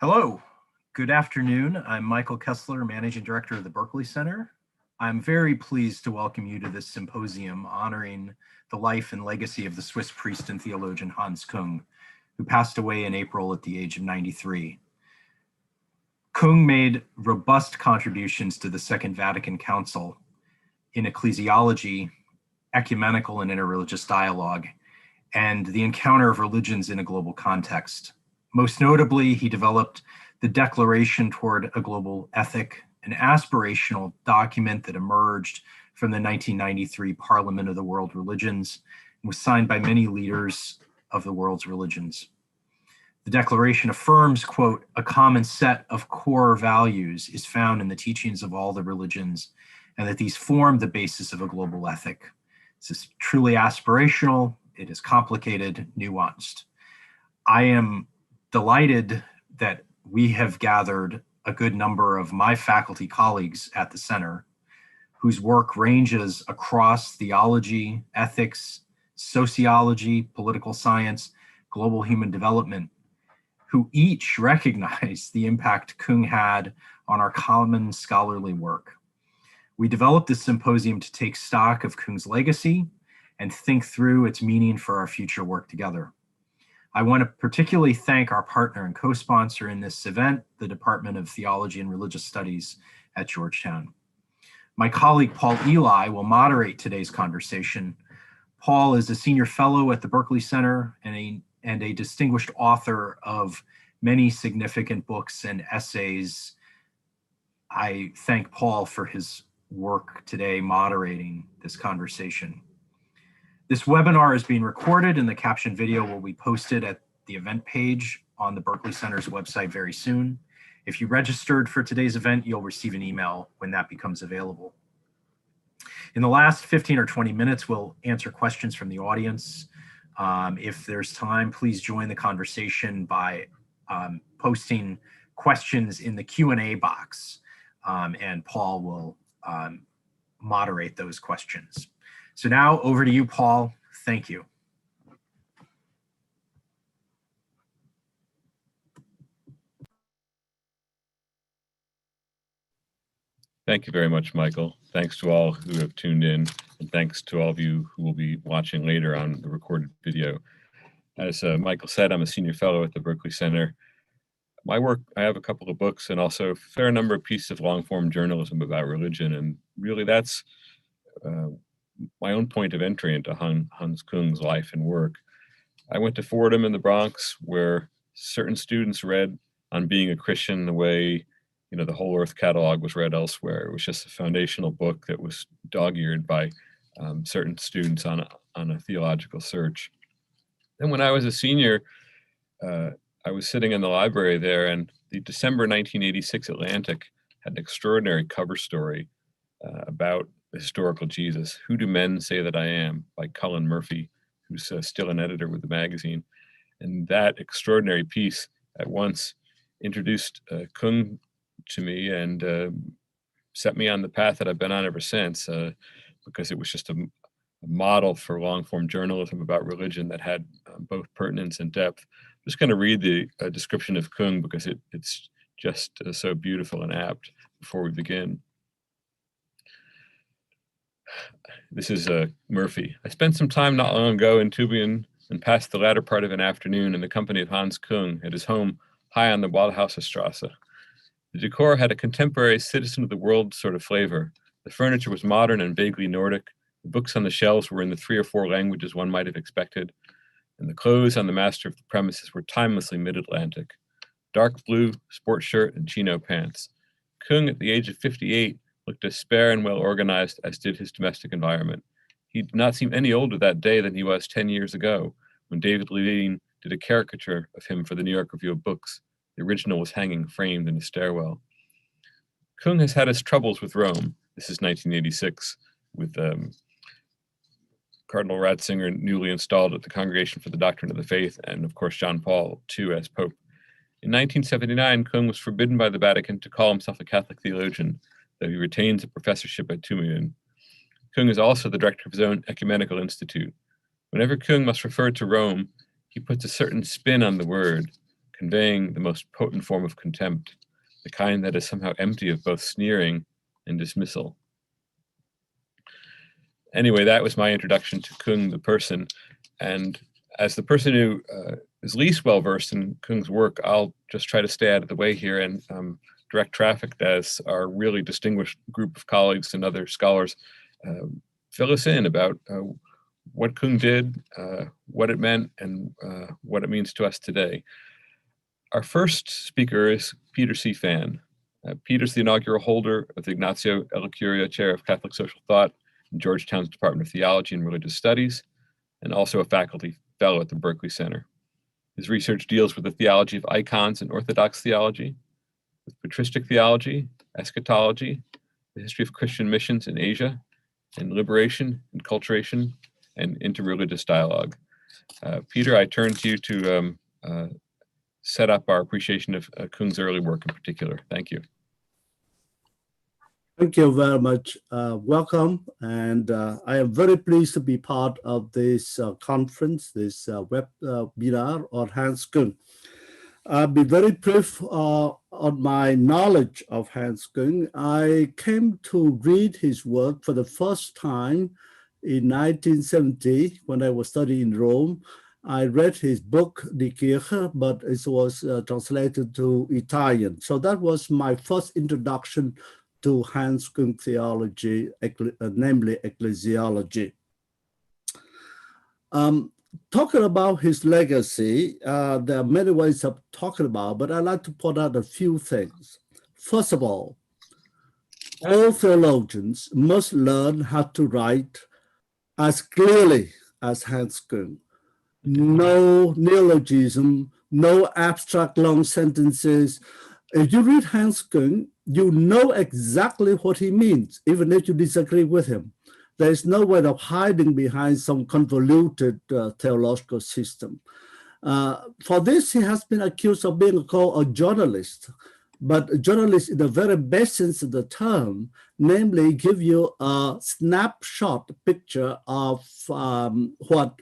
Hello, good afternoon. I'm Michael Kessler, Managing Director of the Berkeley Center. I'm very pleased to welcome you to this symposium honoring the life and legacy of the Swiss priest and theologian Hans Küng, who passed away in April at the age of 93. Küng made robust contributions to the Second Vatican Council in ecclesiology, ecumenical and interreligious dialogue, and the encounter of religions in a global context. Most notably, he developed the Declaration Toward a Global Ethic, an aspirational document that emerged from the 1993 Parliament of the World Religions and was signed by many leaders of the world's religions. The declaration affirms, quote, "a common set of core values is found in the teachings of all the religions, and that these form the basis of a global ethic." This is truly aspirational, it is complicated, nuanced. I am delighted that we have gathered a good number of my faculty colleagues at the center whose work ranges across theology, ethics, sociology, political science, global human development, who each recognize the impact Küng had on our common scholarly work. We developed this symposium to take stock of Küng's legacy and think through its meaning for our future work together. I want to particularly thank our partner and co-sponsor in this event, the Department of Theology and Religious Studies at Georgetown. My colleague Paul Eli will moderate today's conversation. Paul is a senior fellow at the Berkeley Center and a distinguished author of many significant books and essays. I thank Paul for his work today moderating this conversation. This webinar is being recorded and the captioned video will be posted at the event page on the Berkeley Center's website very soon. If you registered for today's event, you'll receive an email when that becomes available. In the last 15 or 20 minutes, we'll answer questions from the audience. If there's time, please join the conversation by posting questions in the Q&A box, and Paul will moderate those questions. So now over to you, Paul. Thank you. Thank you very much, Michael. Thanks to all who have tuned in, and thanks to all of you who will be watching later on the recorded video. As Michael said, I'm a senior fellow at the Berkeley Center. My work, I have a couple of books and also a fair number of pieces of long-form journalism about religion, and really that's my own point of entry into Hans Küng's life and work. I went to Fordham in the Bronx, where certain students read On Being a Christian the way, you know, the Whole Earth catalog was read elsewhere. It was just a foundational book that was dog-eared by certain students on a theological search. And when I was a senior, I was sitting in the library there, and the December 1986 Atlantic had an extraordinary cover story about the historical Jesus, Who Do Men Say That I Am, by Cullen Murphy, who's still an editor with the magazine. And that extraordinary piece at once introduced Küng to me and set me on the path that I've been on ever since, because it was just a model for long-form journalism about religion that had both pertinence and depth. I'm just going to read the description of Küng because it's just so beautiful and apt before we begin. This is Murphy. I spent some time not long ago in Tübingen and passed the latter part of an afternoon in the company of Hans Küng at his home high on the Waldhauserstrasse. The decor had a contemporary citizen of the world sort of flavor. The furniture was modern and vaguely Nordic. The books on the shelves were in the 3 or 4 languages one might have expected. And the clothes on the master of the premises were timelessly mid-Atlantic. Dark blue, sport shirt, and chino pants. Küng, at the age of 58, looked as spare and well organized as did his domestic environment. He did not seem any older that day than he was 10 years ago, when David Levine did a caricature of him for the New York Review of Books. The original was hanging framed in a stairwell. Küng has had his troubles with Rome. This is 1986, with Cardinal Ratzinger newly installed at the Congregation for the Doctrine of the Faith, and of course John Paul II as Pope. In 1979, Küng was forbidden by the Vatican to call himself a Catholic theologian, though he retains a professorship at Tübingen. Küng is also the director of his own ecumenical institute. Whenever Küng must refer to Rome, he puts a certain spin on the word. conveying the most potent form of contempt, the kind that is somehow empty of both sneering and dismissal. Anyway, that was my introduction to Küng, the person. And as the person who is least well-versed in Küng's work, I'll just try to stay out of the way here and direct traffic as our really distinguished group of colleagues and other scholars fill us in about what Küng did, what it meant, and what it means to us today. Our first speaker is Peter C. Phan. Peter's the inaugural holder of the Ignacio Ellacuria Chair of Catholic Social Thought in Georgetown's Department of Theology and Religious Studies, and also a faculty fellow at the Berkeley Center. His research deals with the theology of icons in Orthodox theology, with patristic theology, eschatology, the history of Christian missions in Asia, and liberation, enculturation, and interreligious dialogue. Peter, I turn to you to set up our appreciation of Küng's early work in particular. Thank you. Thank you very much. Welcome. And I am very pleased to be part of this conference, this webinar on Hans Küng. I'll be very brief on my knowledge of Hans Küng. I came to read his work for the first time in 1970 when I was studying in Rome. I read his book, Die Kirche, but it was translated to Italian. So that was my first introduction to Hans Küng theology, namely ecclesiology. Talking about his legacy, there are many ways of talking about, but I'd like to point out a few things. First of all theologians must learn how to write as clearly as Hans Küng. No neologism, no abstract long sentences. If you read Hans Küng, you know exactly what he means, even if you disagree with him. There's no way of hiding behind some convoluted theological system. For this, he has been accused of being called a journalist, but a journalist in the very best sense of the term, namely give you a snapshot picture of what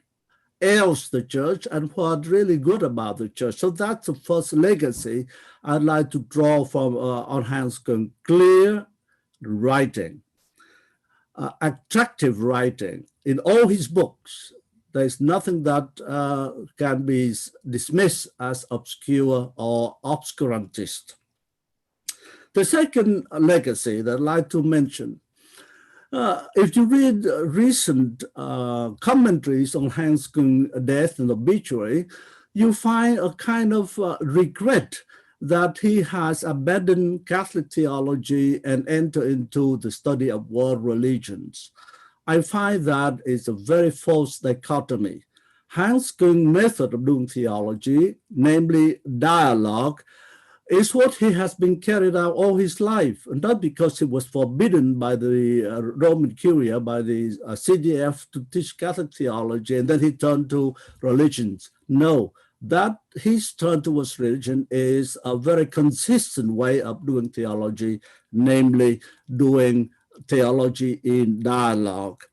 ails the church and what's really good about the church. So that's the first legacy I'd like to draw from on Hans Küng: clear writing, attractive writing. In all his books, there's nothing that can be dismissed as obscure or obscurantist. The second legacy that I'd like to mention, if you read recent commentaries on Hans Küng's death and obituary, you find a kind of regret that he has abandoned Catholic theology and entered into the study of world religions. I find that is a very false dichotomy. Hans Küng's method of doing theology, namely dialogue, is what he has been carried out all his life, and not because he was forbidden by the Roman Curia, by the CDF to teach Catholic theology, and then he turned to religions. No, that his turn towards religion is a very consistent way of doing theology, namely doing theology in dialogue.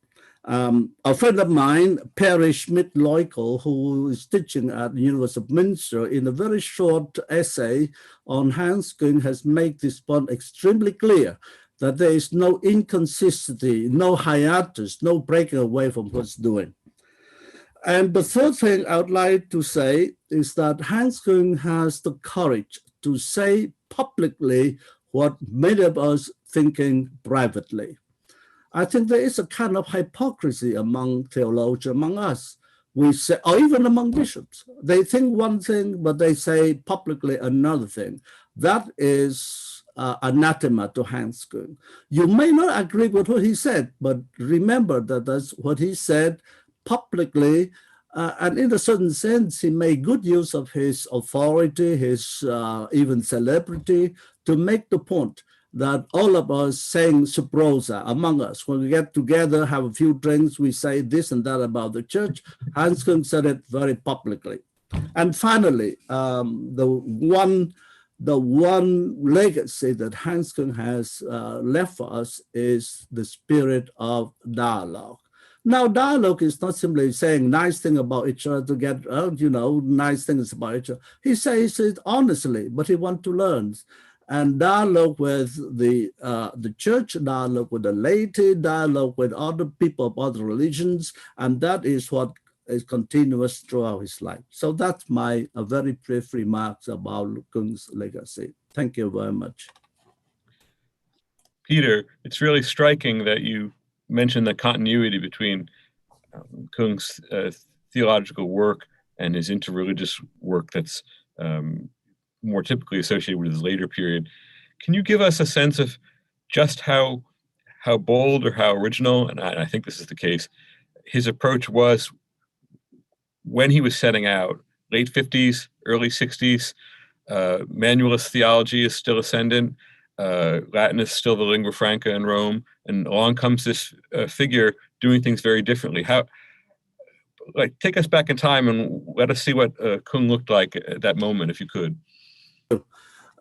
A friend of mine, Perry Schmidt-Leukel, who is teaching at the University of Minster, in a very short essay on Hans Küng, has made this point extremely clear, that there is no inconsistency, no hiatus, no breaking away from what's doing. And the third thing I would like to say is that Hans Küng has the courage to say publicly what many of us thinking privately. I think there is a kind of hypocrisy among theologians, among us. We say, or even among bishops, they think one thing, but they say publicly another thing. That is anathema to Hans Küng. You may not agree with what he said, but remember that that's what he said publicly, and in a certain sense, he made good use of his authority, his even celebrity, to make the point that all of us saying subrosa among us, when we get together, have a few drinks, we say this and that about the church. Hans Küng said it very publicly. And finally, the one legacy that Hans Küng has left for us is the spirit of dialogue. Now, dialogue is not simply saying nice thing about each other to get, nice things about each other. He says it honestly, but he wants to learn. And dialogue with the church, dialogue with the laity, dialogue with other people of other religions, and that is what is continuous throughout his life. So that's my very brief remarks about Küng's legacy. Thank you very much. Peter, it's really striking that you mentioned the continuity between Küng's theological work and his interreligious work that's more typically associated with his later period. Can you give us a sense of just how bold or how original, and I think this is the case, his approach was when he was setting out, late 50s, early 60s, manualist theology is still ascendant, Latin is still the lingua franca in Rome, and along comes this figure doing things very differently. Take us back in time and let us see what Küng looked like at that moment, if you could.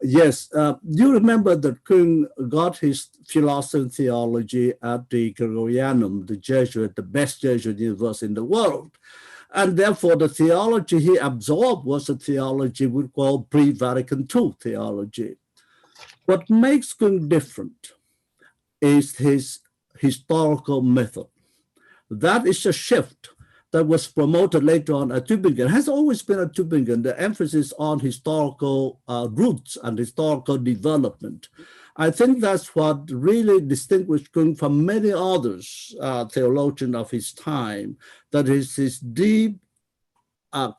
Yes, you remember that Küng got his philosophy and theology at the Gregorianum, the Jesuit, the best Jesuit university in the world. And therefore, the theology he absorbed was a theology we call pre-Vatican II theology. What makes Küng different is his historical method. That is a shift that was promoted later on at Tübingen, has always been at Tübingen, the emphasis on historical roots and historical development. I think that's what really distinguished Küng from many others theologians of his time, that is his deep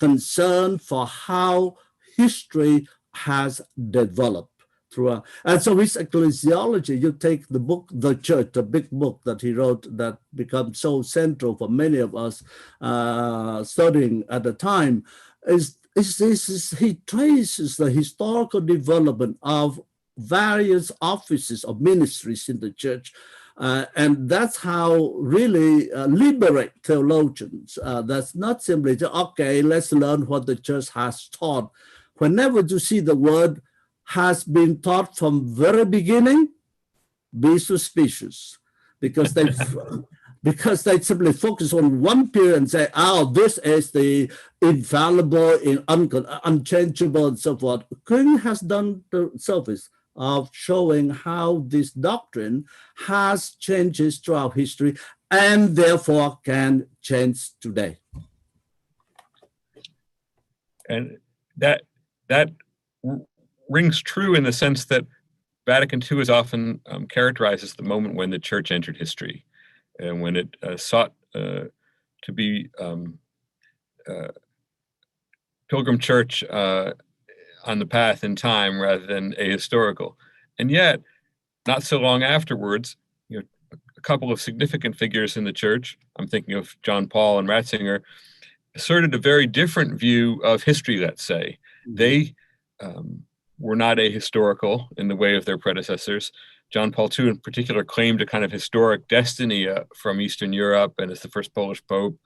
concern for how history has developed throughout. And so his ecclesiology, you take the book, The Church, the big book that he wrote that becomes so central for many of us studying at the time, he traces the historical development of various offices of ministries in the church. And that's how really liberate theologians. That's not simply, okay, let's learn what the church has taught. Whenever you see the word has been taught from very beginning, be suspicious, because they simply focus on one period and say, oh, this is the infallible, unchangeable, and so forth. Küng has done the service of showing how this doctrine has changes throughout history and therefore can change today. And that rings true in the sense that Vatican II is often characterized as the moment when the church entered history and when it sought to be pilgrim church on the path in time rather than ahistorical. And yet, not so long afterwards, a couple of significant figures in the church, I'm thinking of John Paul and Ratzinger, asserted a very different view of history, let's say. They were not ahistorical in the way of their predecessors. John Paul II in particular claimed a kind of historic destiny from Eastern Europe and as the first Polish Pope.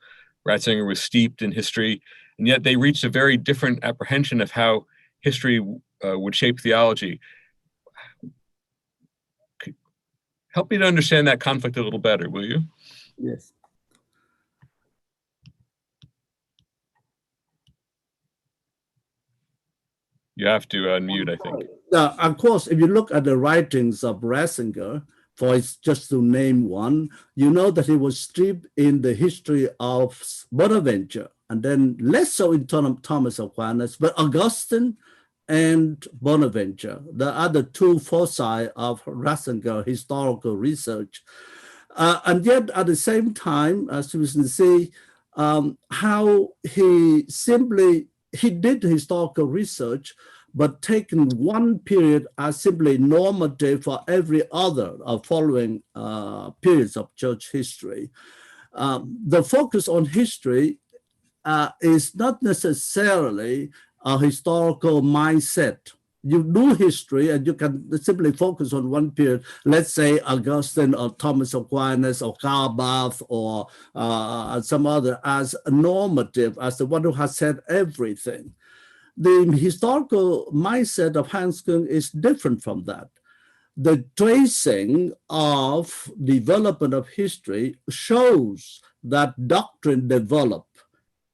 Ratzinger was steeped in history, and yet they reached a very different apprehension of how history would shape theology. Help me to understand that conflict a little better, will you? Yes. You have to unmute, I think. Of course, if you look at the writings of Ratzinger, for it's just to name one, you know that he was steeped in the history of Bonaventure, and then less so in Thomas Aquinas, but Augustine and Bonaventure, the other two foci of Ratzinger historical research. And yet at the same time, as you can see, how he did historical research, but taken one period as simply normative for every other following periods of church history. The focus on history is not necessarily a historical mindset. You do history and you can simply focus on one period, let's say Augustine or Thomas Aquinas or Karl Barth or some other as normative, as the one who has said everything. The historical mindset of Hans Küng is different from that. the tracing of development of history shows that doctrine developed.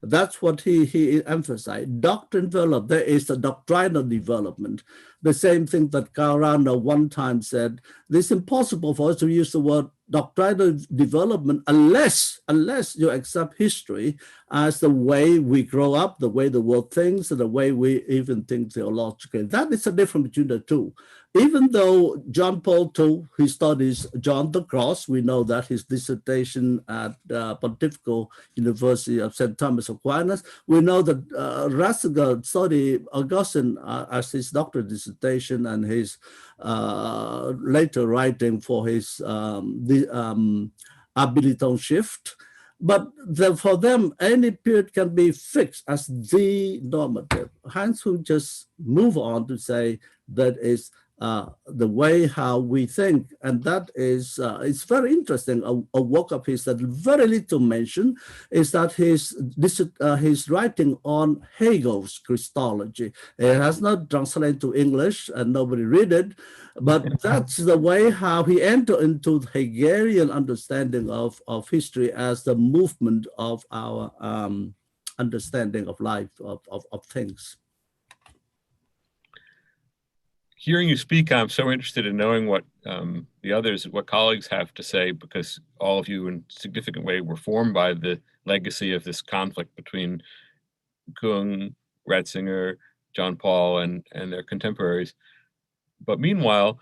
That's what he emphasized. Doctrine developed. There is a doctrinal development. The same thing that Karl Rahner one time said, it's impossible for us to use the word doctrinal development unless you accept history as the way we grow up, the way the world thinks, and the way we even think theologically. That is the difference between the two. Even though John Paul II, he studies John the Cross, we know that his dissertation at Pontifical University of St. Thomas Aquinas, we know that Ratzinger studied Augustine as his doctoral dissertation and his later writing for his Habiliton shift. But for them, any period can be fixed as the normative. Hans Küng just move on to say that is the way how we think, and that is it's very interesting. A work of his that very little mention is that his writing on Hegel's Christology. It has not translated to English, and nobody read it, but that's the way how he entered into the Hegelian understanding of history as the movement of our understanding of life, of things. Hearing you speak, I'm so interested in knowing what what colleagues have to say, because all of you in a significant way were formed by the legacy of this conflict between Küng, Ratzinger, John Paul, and their contemporaries. But meanwhile,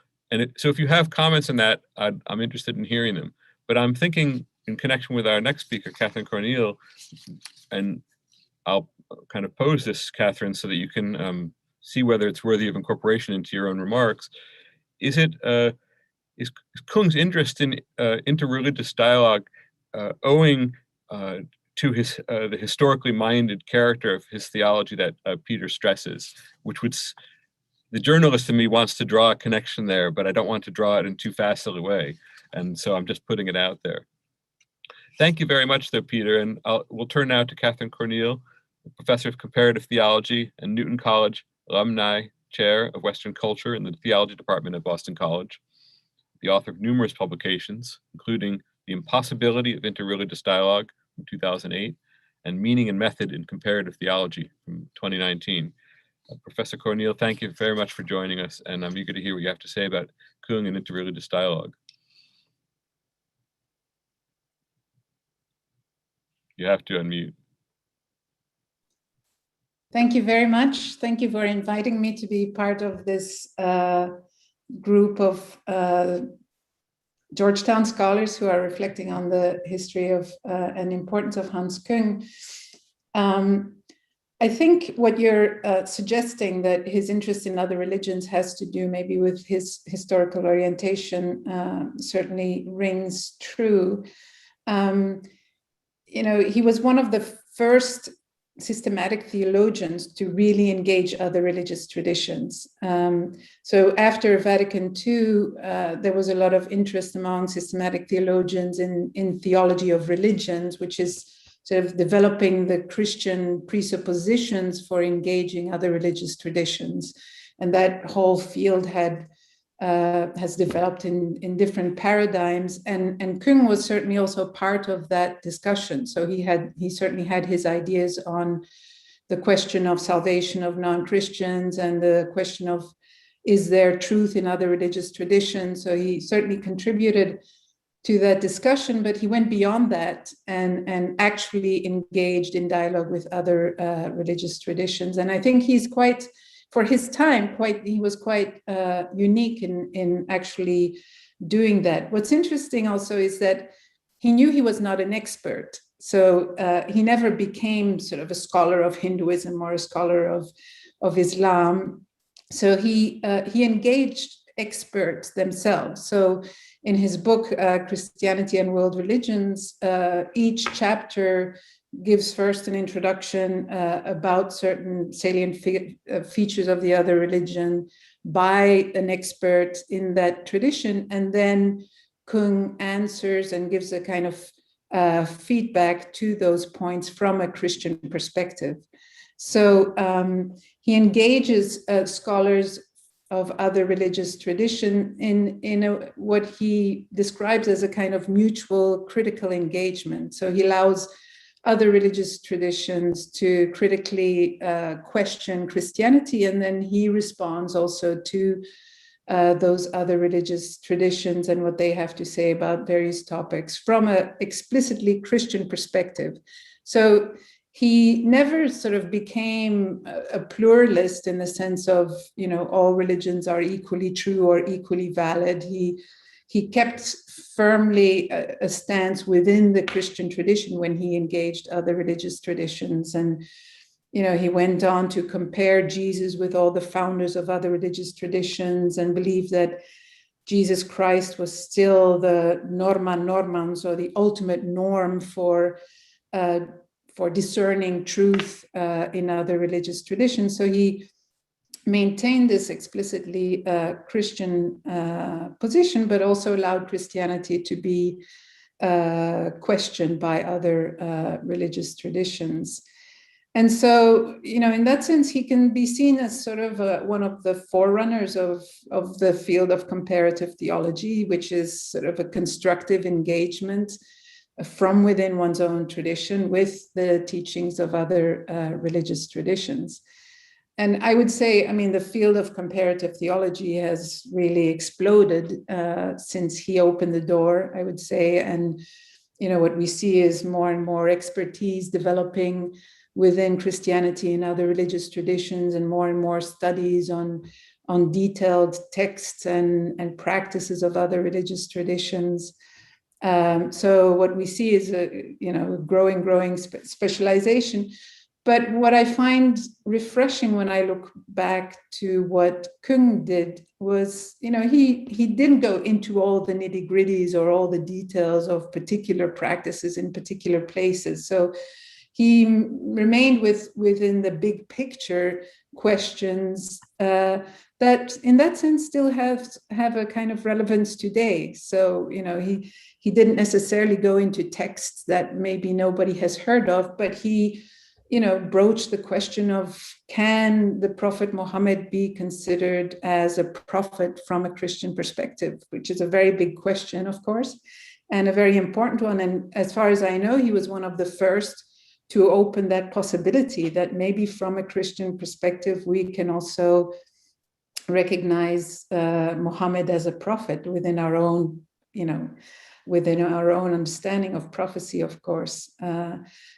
so if you have comments on that, I'm interested in hearing them. But I'm thinking in connection with our next speaker, Catherine Cornille, and I'll kind of pose this, Catherine, so that you can see whether it's worthy of incorporation into your own remarks. Is Küng's interest in interreligious dialogue owing to his the historically minded character of his theology that Peter stresses, which would the journalist in me wants to draw a connection there, but I don't want to draw it in too facile a way, and so I'm just putting it out there. Thank you very much, though, Peter, and we'll turn now to Catherine Cornille, professor of comparative theology and Newton College alumni chair of Western culture in the theology department at Boston College, the author of numerous publications, including The Impossibility of Interreligious Dialogue from 2008 and Meaning and Method in Comparative Theology from 2019. Professor Cornille, thank you very much for joining us, and I'm eager to hear what you have to say about Küng and interreligious dialogue. You have to unmute. Thank you very much. Thank you for inviting me to be part of this group of Georgetown scholars who are reflecting on the history of and importance of Hans Küng. I think what you're suggesting, that his interest in other religions has to do maybe with his historical orientation, certainly rings true. You know, he was one of the first systematic theologians to really engage other religious traditions. So after Vatican II, there was a lot of interest among systematic theologians in theology of religions, which is sort of developing the Christian presuppositions for engaging other religious traditions. And that whole field has developed in different paradigms, and Küng was certainly also part of that discussion. So he certainly had his ideas on the question of salvation of non-Christians and the question of, is there truth in other religious traditions? So he certainly contributed to that discussion, but he went beyond that and actually engaged in dialogue with other religious traditions. And I think he's quite, for his time, he was quite unique in actually doing that. What's interesting also is that he knew he was not an expert. So he never became sort of a scholar of Hinduism or a scholar of Islam. So he engaged experts themselves. So in his book, Christianity and World Religions, each chapter gives first an introduction about certain salient features of the other religion by an expert in that tradition. And then Küng answers and gives a kind of feedback to those points from a Christian perspective. So he engages scholars of other religious tradition in what he describes as a kind of mutual critical engagement. So he allows other religious traditions to critically question Christianity, and then he responds also to those other religious traditions and what they have to say about various topics from an explicitly Christian perspective. So he never sort of became a pluralist in the sense of, you know, all religions are equally true or equally valid. He kept firmly a stance within the Christian tradition when he engaged other religious traditions. And, you know, he went on to compare Jesus with all the founders of other religious traditions and believed that Jesus Christ was still the norma normans, or the ultimate norm for discerning truth in other religious traditions. So he maintained this explicitly Christian position, but also allowed Christianity to be questioned by other religious traditions. And so, you know, in that sense, he can be seen as sort of one of the forerunners of the field of comparative theology, which is sort of a constructive engagement from within one's own tradition with the teachings of other religious traditions. And I would say, I mean, the field of comparative theology has really exploded since he opened the door, I would say. And, you know, what we see is more and more expertise developing within Christianity and other religious traditions, and more studies on detailed texts and practices of other religious traditions. So what we see is a, you know, growing specialization. But what I find refreshing when I look back to what Küng did was, you know, he didn't go into all the nitty-gritties or all the details of particular practices in particular places. So he remained within the big picture questions that in that sense still have a kind of relevance today. So, you know, he didn't necessarily go into texts that maybe nobody has heard of, but he, you know, broached the question of, can the Prophet Muhammad be considered as a prophet from a Christian perspective, which is a very big question, of course, and a very important one. And as far as I know, he was one of the first to open that possibility that maybe from a Christian perspective, we can also recognize Muhammad as a prophet within our own, you know, within our own understanding of prophecy, of course.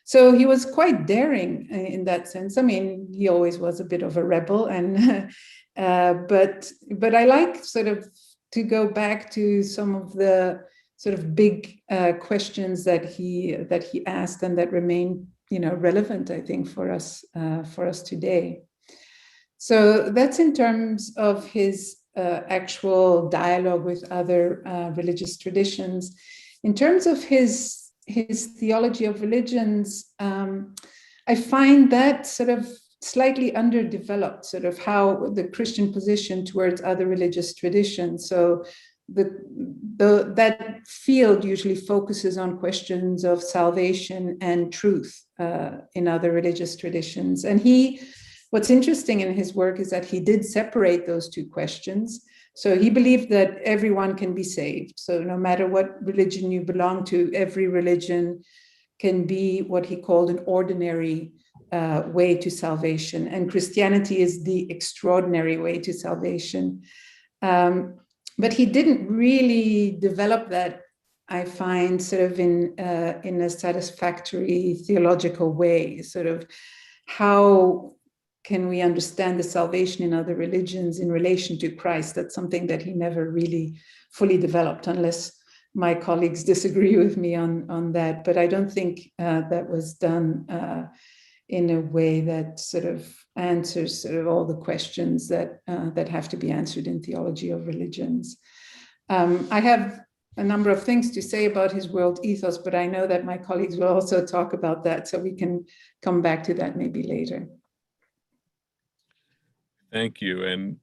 So he was quite daring in that sense. I mean, he always was a bit of a rebel, and but I like sort of to go back to some of the sort of big questions that he asked and that remain, you know, relevant, I think, for us today. So that's in terms of his actual dialogue with other religious traditions. In terms of his theology of religions, I find that sort of slightly underdeveloped, sort of how the Christian position towards other religious traditions. So that field usually focuses on questions of salvation and truth in other religious traditions. And what's interesting in his work is that he did separate those two questions. So he believed that everyone can be saved. So no matter what religion you belong to, every religion can be what he called an ordinary way to salvation. And Christianity is the extraordinary way to salvation. But he didn't really develop that, I find, sort of in a satisfactory theological way. Sort of how can we understand the salvation in other religions in relation to Christ? That's something that he never really fully developed, unless my colleagues disagree with me on that. But I don't think that was done in a way that sort of answers sort of all the questions that have to be answered in theology of religions. I have a number of things to say about his world ethos, but I know that my colleagues will also talk about that, so we can come back to that maybe later. Thank you. And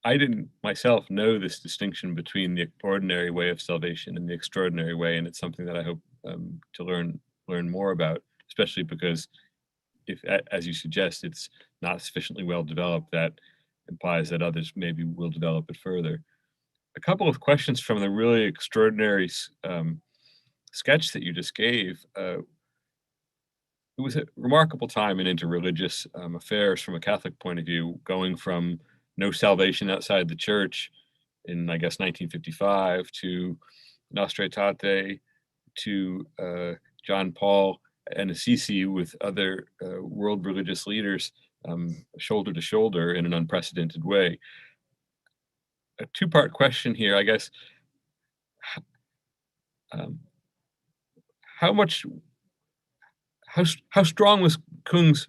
I didn't myself know this distinction between the ordinary way of salvation and the extraordinary way, and it's something that I hope to learn more about, especially because, if, as you suggest, it's not sufficiently well developed, that implies that others maybe will develop it further. A couple of questions from the really extraordinary sketch that you just gave. It was a remarkable time in interreligious affairs from a Catholic point of view, going from no salvation outside the church in, I guess, 1955 to Nostra Aetate, to John Paul and Assisi with other world religious leaders shoulder to shoulder in an unprecedented way. A two-part question here, I guess. How strong was Küng's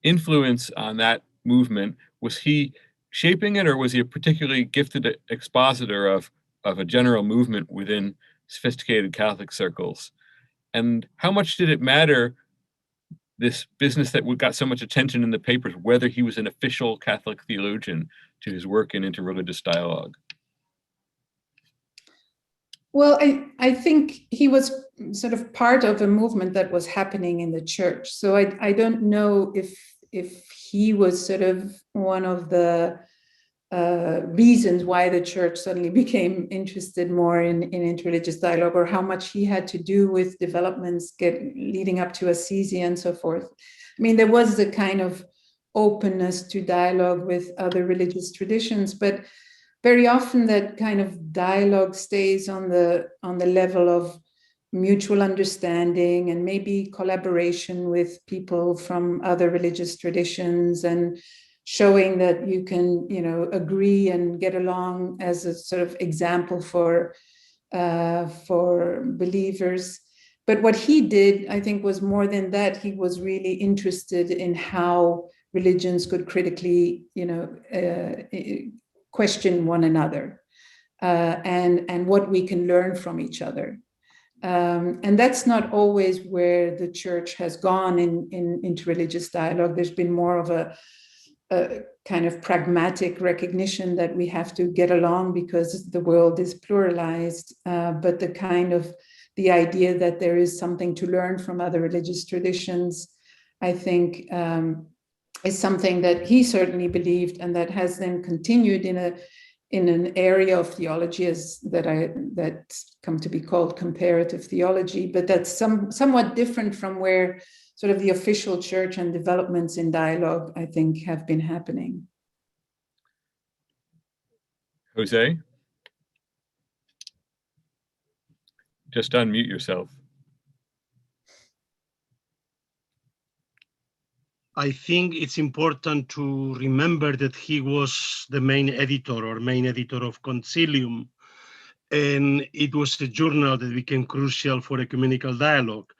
influence on that movement? Was he shaping it, or was he a particularly gifted expositor of a general movement within sophisticated Catholic circles? And how much did it matter, this business that got so much attention in the papers, whether he was an official Catholic theologian, to his work in interreligious dialogue? Well, I think he was sort of part of a movement that was happening in the church. So I don't know if he was sort of one of the reasons why the church suddenly became interested more in interreligious dialogue, or how much he had to do with developments leading up to Assisi and so forth. I mean, there was a kind of openness to dialogue with other religious traditions, but very often that kind of dialogue stays on the level of mutual understanding and maybe collaboration with people from other religious traditions, and showing that you can, agree and get along as a sort of example for believers. But what he did, I think, was more than that. He was really interested in how religions could critically, question one another, and what we can learn from each other. And that's not always where the church has gone in interreligious dialogue. There's been more of a kind of pragmatic recognition that we have to get along because the world is pluralized, but the idea that there is something to learn from other religious traditions, I think, is something that he certainly believed, and that has then continued in an area of theology that's come to be called comparative theology, but that's somewhat different from where sort of the official church and developments in dialogue, I think, have been happening. Jose? Just unmute yourself. I think it's important to remember that he was the main editor of Concilium, and it was a journal that became crucial for ecumenical dialogue.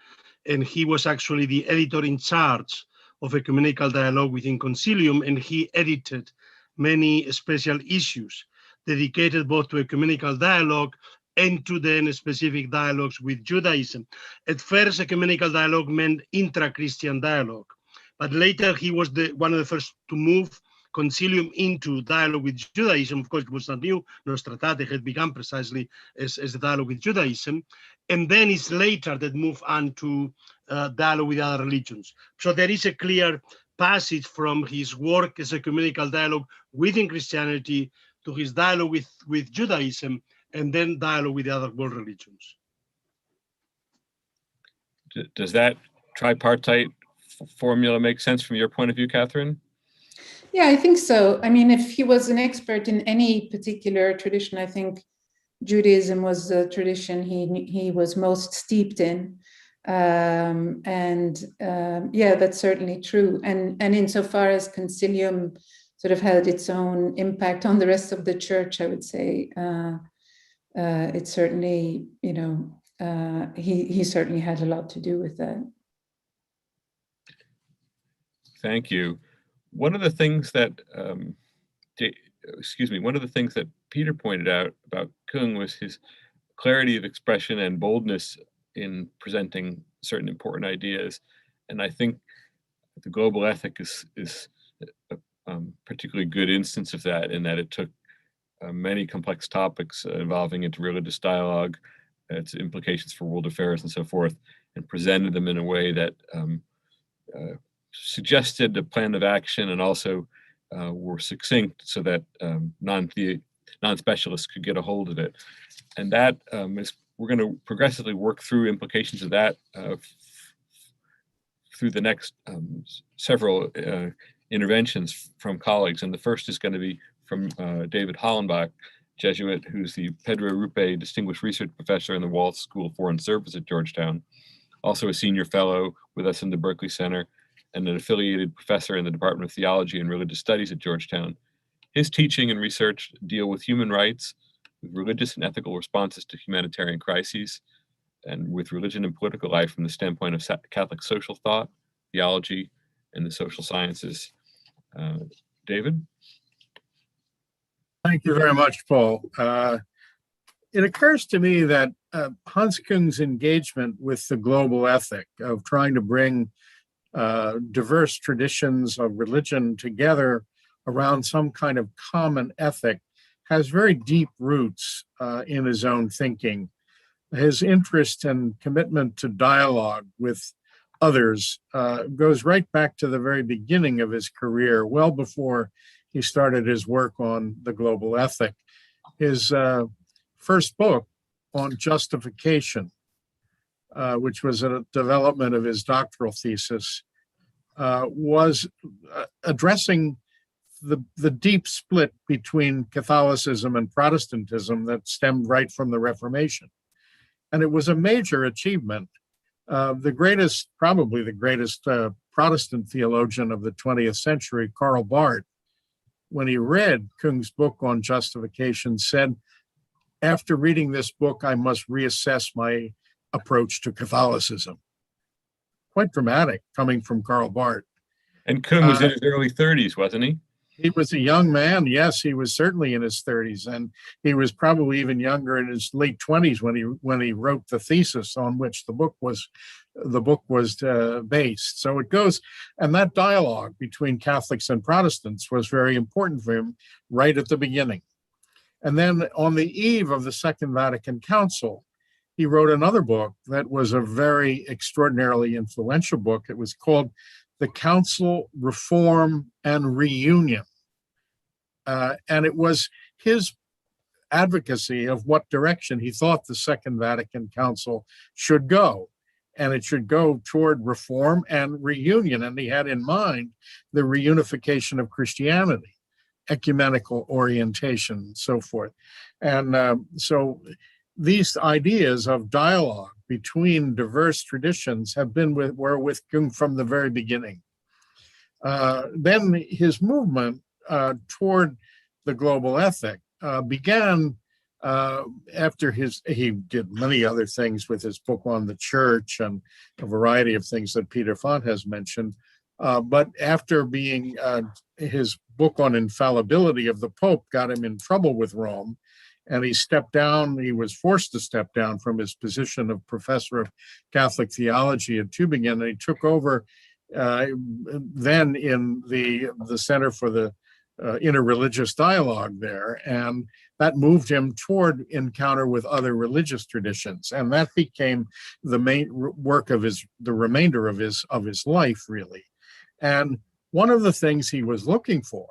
And he was actually the editor in charge of ecumenical dialogue within Concilium, and he edited many special issues dedicated both to ecumenical dialogue and to then specific dialogues with Judaism. At first, ecumenical dialogue meant intra-Christian dialogue, but later he was one of the first to move Concilium into dialogue with Judaism. Of course, it was not new. Nostra Aetate had begun precisely as a dialogue with Judaism. And then it's later that moved on to dialogue with other religions. So there is a clear passage from his work as ecumenical dialogue within Christianity to his dialogue with Judaism, and then dialogue with the other world religions. Does that tripartite formula make sense from your point of view, Catherine? Yeah, I think so. I mean, if he was an expert in any particular tradition, I think Judaism was the tradition he was most steeped in. Yeah, that's certainly true. And insofar as Concilium sort of had its own impact on the rest of the church, I would say it certainly, he certainly had a lot to do with that. Thank you. One of the things that, one of the things that Peter pointed out about Küng was his clarity of expression and boldness in presenting certain important ideas. And I think the global ethic is a particularly good instance of that, in that it took many complex topics involving interreligious dialogue, its implications for world affairs and so forth, and presented them in a way that suggested a plan of action, and also were succinct so that non-specialists could get a hold of it. And that we're going to progressively work through implications of that through the next several interventions from colleagues. And the first is going to be from David Hollenbach, Jesuit, who's the Pedro Rupe Distinguished Research Professor in the Walsh School of Foreign Service at Georgetown, also a senior fellow with us in the Berkeley Center, and an affiliated professor in the Department of Theology and Religious Studies at Georgetown. His teaching and research deal with human rights, with religious and ethical responses to humanitarian crises, and with religion and political life from the standpoint of Catholic social thought, theology, and the social sciences. David? Thank you very much, Paul. It occurs to me that Hans Küng's engagement with the global ethic of trying to bring diverse traditions of religion together around some kind of common ethic has very deep roots in his own thinking. His interest and commitment to dialogue with others goes right back to the very beginning of his career, well before he started his work on the global ethic. His first book on justification, which was a development of his doctoral thesis, was addressing the deep split between Catholicism and Protestantism that stemmed right from the Reformation. And it was a major achievement. Probably the greatest Protestant theologian of the 20th century, Karl Barth, when he read Küng's book on justification, said, after reading this book, I must reassess my approach to Catholicism. Quite dramatic coming from Karl Barth. And Küng was in his early 30s, wasn't he? He was a young man. Yes, he was certainly in his 30s, and he was probably even younger in his late 20s when he wrote the thesis on which the book was based. So it goes, and that dialogue between Catholics and Protestants was very important for him right at the beginning. And then on the eve of the Second Vatican Council, he wrote another book that was a very extraordinarily influential book. It was called The Council, Reform, and Reunion. And it was his advocacy of what direction he thought the Second Vatican Council should go. And it should go toward reform and reunion. And he had in mind the reunification of Christianity, ecumenical orientation, and so forth. And so these ideas of dialogue between diverse traditions were with Küng from the very beginning. Then his movement toward the global ethic began after he did many other things with his book on the church and a variety of things that Peter Phan has mentioned. But after his book on infallibility of the Pope got him in trouble with Rome, and he was forced to step down from his position of professor of Catholic theology at Tübingen, and he took over then in the Center for the Interreligious Dialogue there, and that moved him toward encounter with other religious traditions, and that became the main work of the remainder of his life, really. And one of the things he was looking for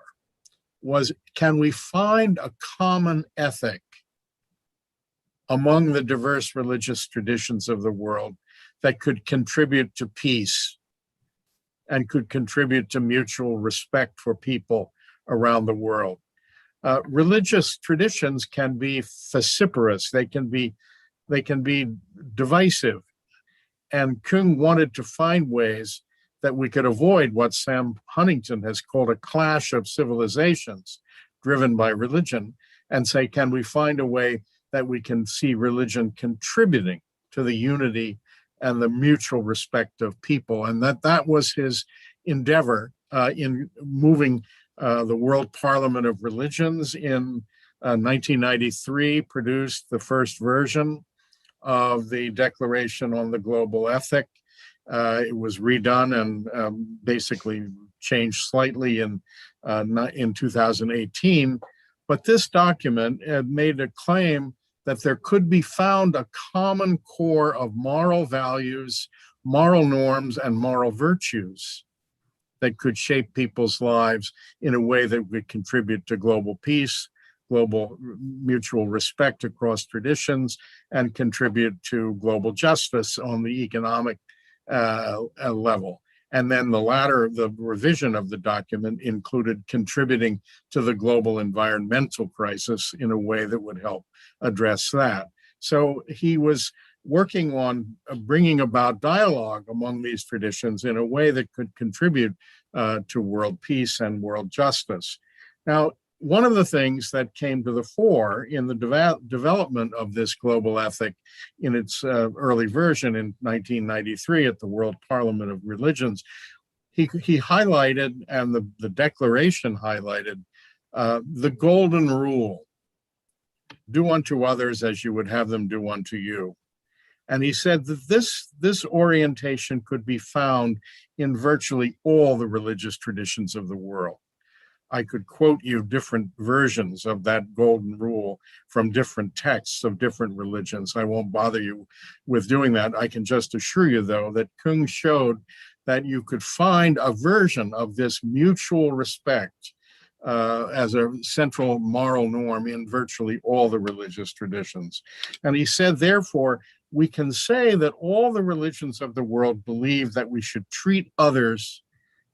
was, can we find a common ethic among the diverse religious traditions of the world that could contribute to peace and could contribute to mutual respect for people around the world? Religious traditions can be vociferous, they can be divisive, and Küng wanted to find ways that we could avoid what Sam Huntington has called a clash of civilizations driven by religion, and say, can we find a way that we can see religion contributing to the unity and the mutual respect of people? And that was his endeavor in moving the World Parliament of Religions in 1993, produced the first version of the Declaration on the Global Ethic. It was redone and basically changed slightly in 2018. But this document made a claim that there could be found a common core of moral values, moral norms, and moral virtues that could shape people's lives in a way that would contribute to global peace, global mutual respect across traditions, and contribute to global justice on the economic level. And then the revision of the document included contributing to the global environmental crisis in a way that would help address that. So he was working on bringing about dialogue among these traditions in a way that could contribute to world peace and world justice. Now, one of the things that came to the fore in the development of this global ethic in its early version in 1993 at the World Parliament of Religions, he highlighted, and the declaration highlighted, the golden rule: do unto others as you would have them do unto you. And he said that this orientation could be found in virtually all the religious traditions of the world. I could quote you different versions of that golden rule from different texts of different religions. I won't bother you with doing that. I can just assure you, though, that Küng showed that you could find a version of this mutual respect as a central moral norm in virtually all the religious traditions. And he said, therefore, we can say that all the religions of the world believe that we should treat others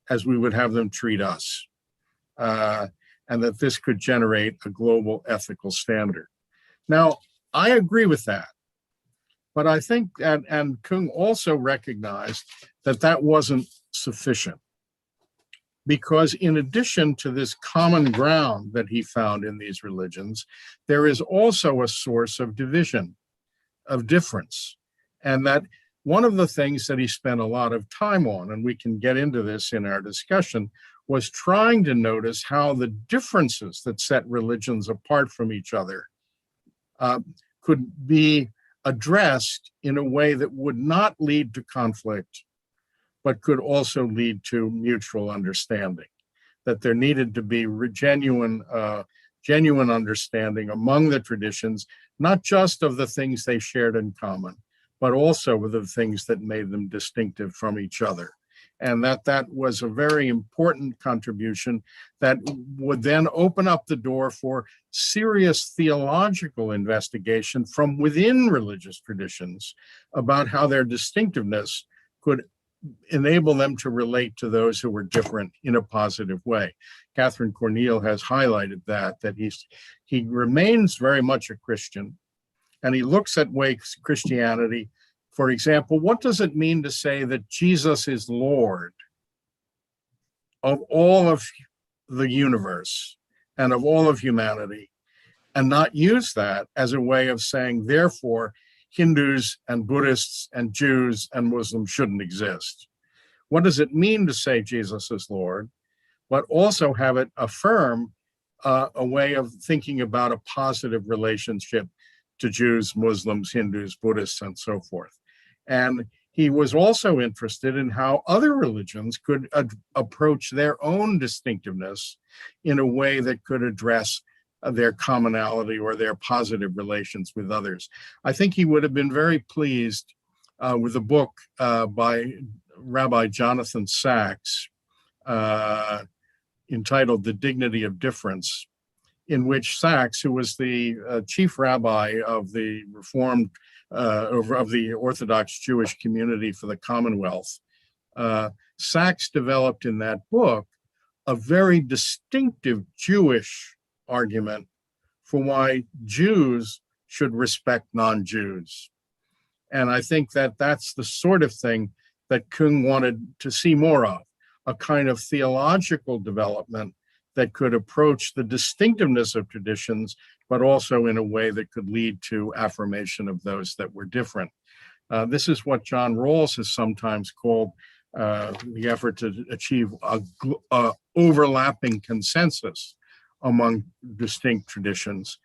as we would have them treat us. And that this could generate a global ethical standard. Now, I agree with that, but I think, and Küng also recognized that that wasn't sufficient, because in addition to this common ground that he found in these religions, there is also a source of division, of difference, and that one of the things that he spent a lot of time on, and we can get into this in our discussion, was trying to notice how the differences that set religions apart from each other could be addressed in a way that would not lead to conflict, but could also lead to mutual understanding. That there needed to be genuine understanding among the traditions, not just of the things they shared in common, but also of the things that made them distinctive from each other. And that was a very important contribution that would then open up the door for serious theological investigation from within religious traditions about how their distinctiveness could enable them to relate to those who were different in a positive way. Catherine Cornille has highlighted that he remains very much a Christian, and he looks at Christianity. For example, what does it mean to say that Jesus is Lord of all of the universe and of all of humanity, and not use that as a way of saying, therefore, Hindus and Buddhists and Jews and Muslims shouldn't exist? What does it mean to say Jesus is Lord, but also have it affirm a way of thinking about a positive relationship to Jews, Muslims, Hindus, Buddhists, and so forth? And he was also interested in how other religions could approach their own distinctiveness in a way that could address their commonality or their positive relations with others. I think he would have been very pleased with a book by Rabbi Jonathan Sachs entitled The Dignity of Difference, in which Sachs, who was the chief rabbi of the Reformed of the Orthodox Jewish community for the Commonwealth, Sachs developed in that book a very distinctive Jewish argument for why Jews should respect non-Jews. And I think that that's the sort of thing that Küng wanted to see more of, a kind of theological development that could approach the distinctiveness of traditions, but also in a way that could lead to affirmation of those that were different. This is what John Rawls has sometimes called the effort to achieve a overlapping consensus among distinct traditions,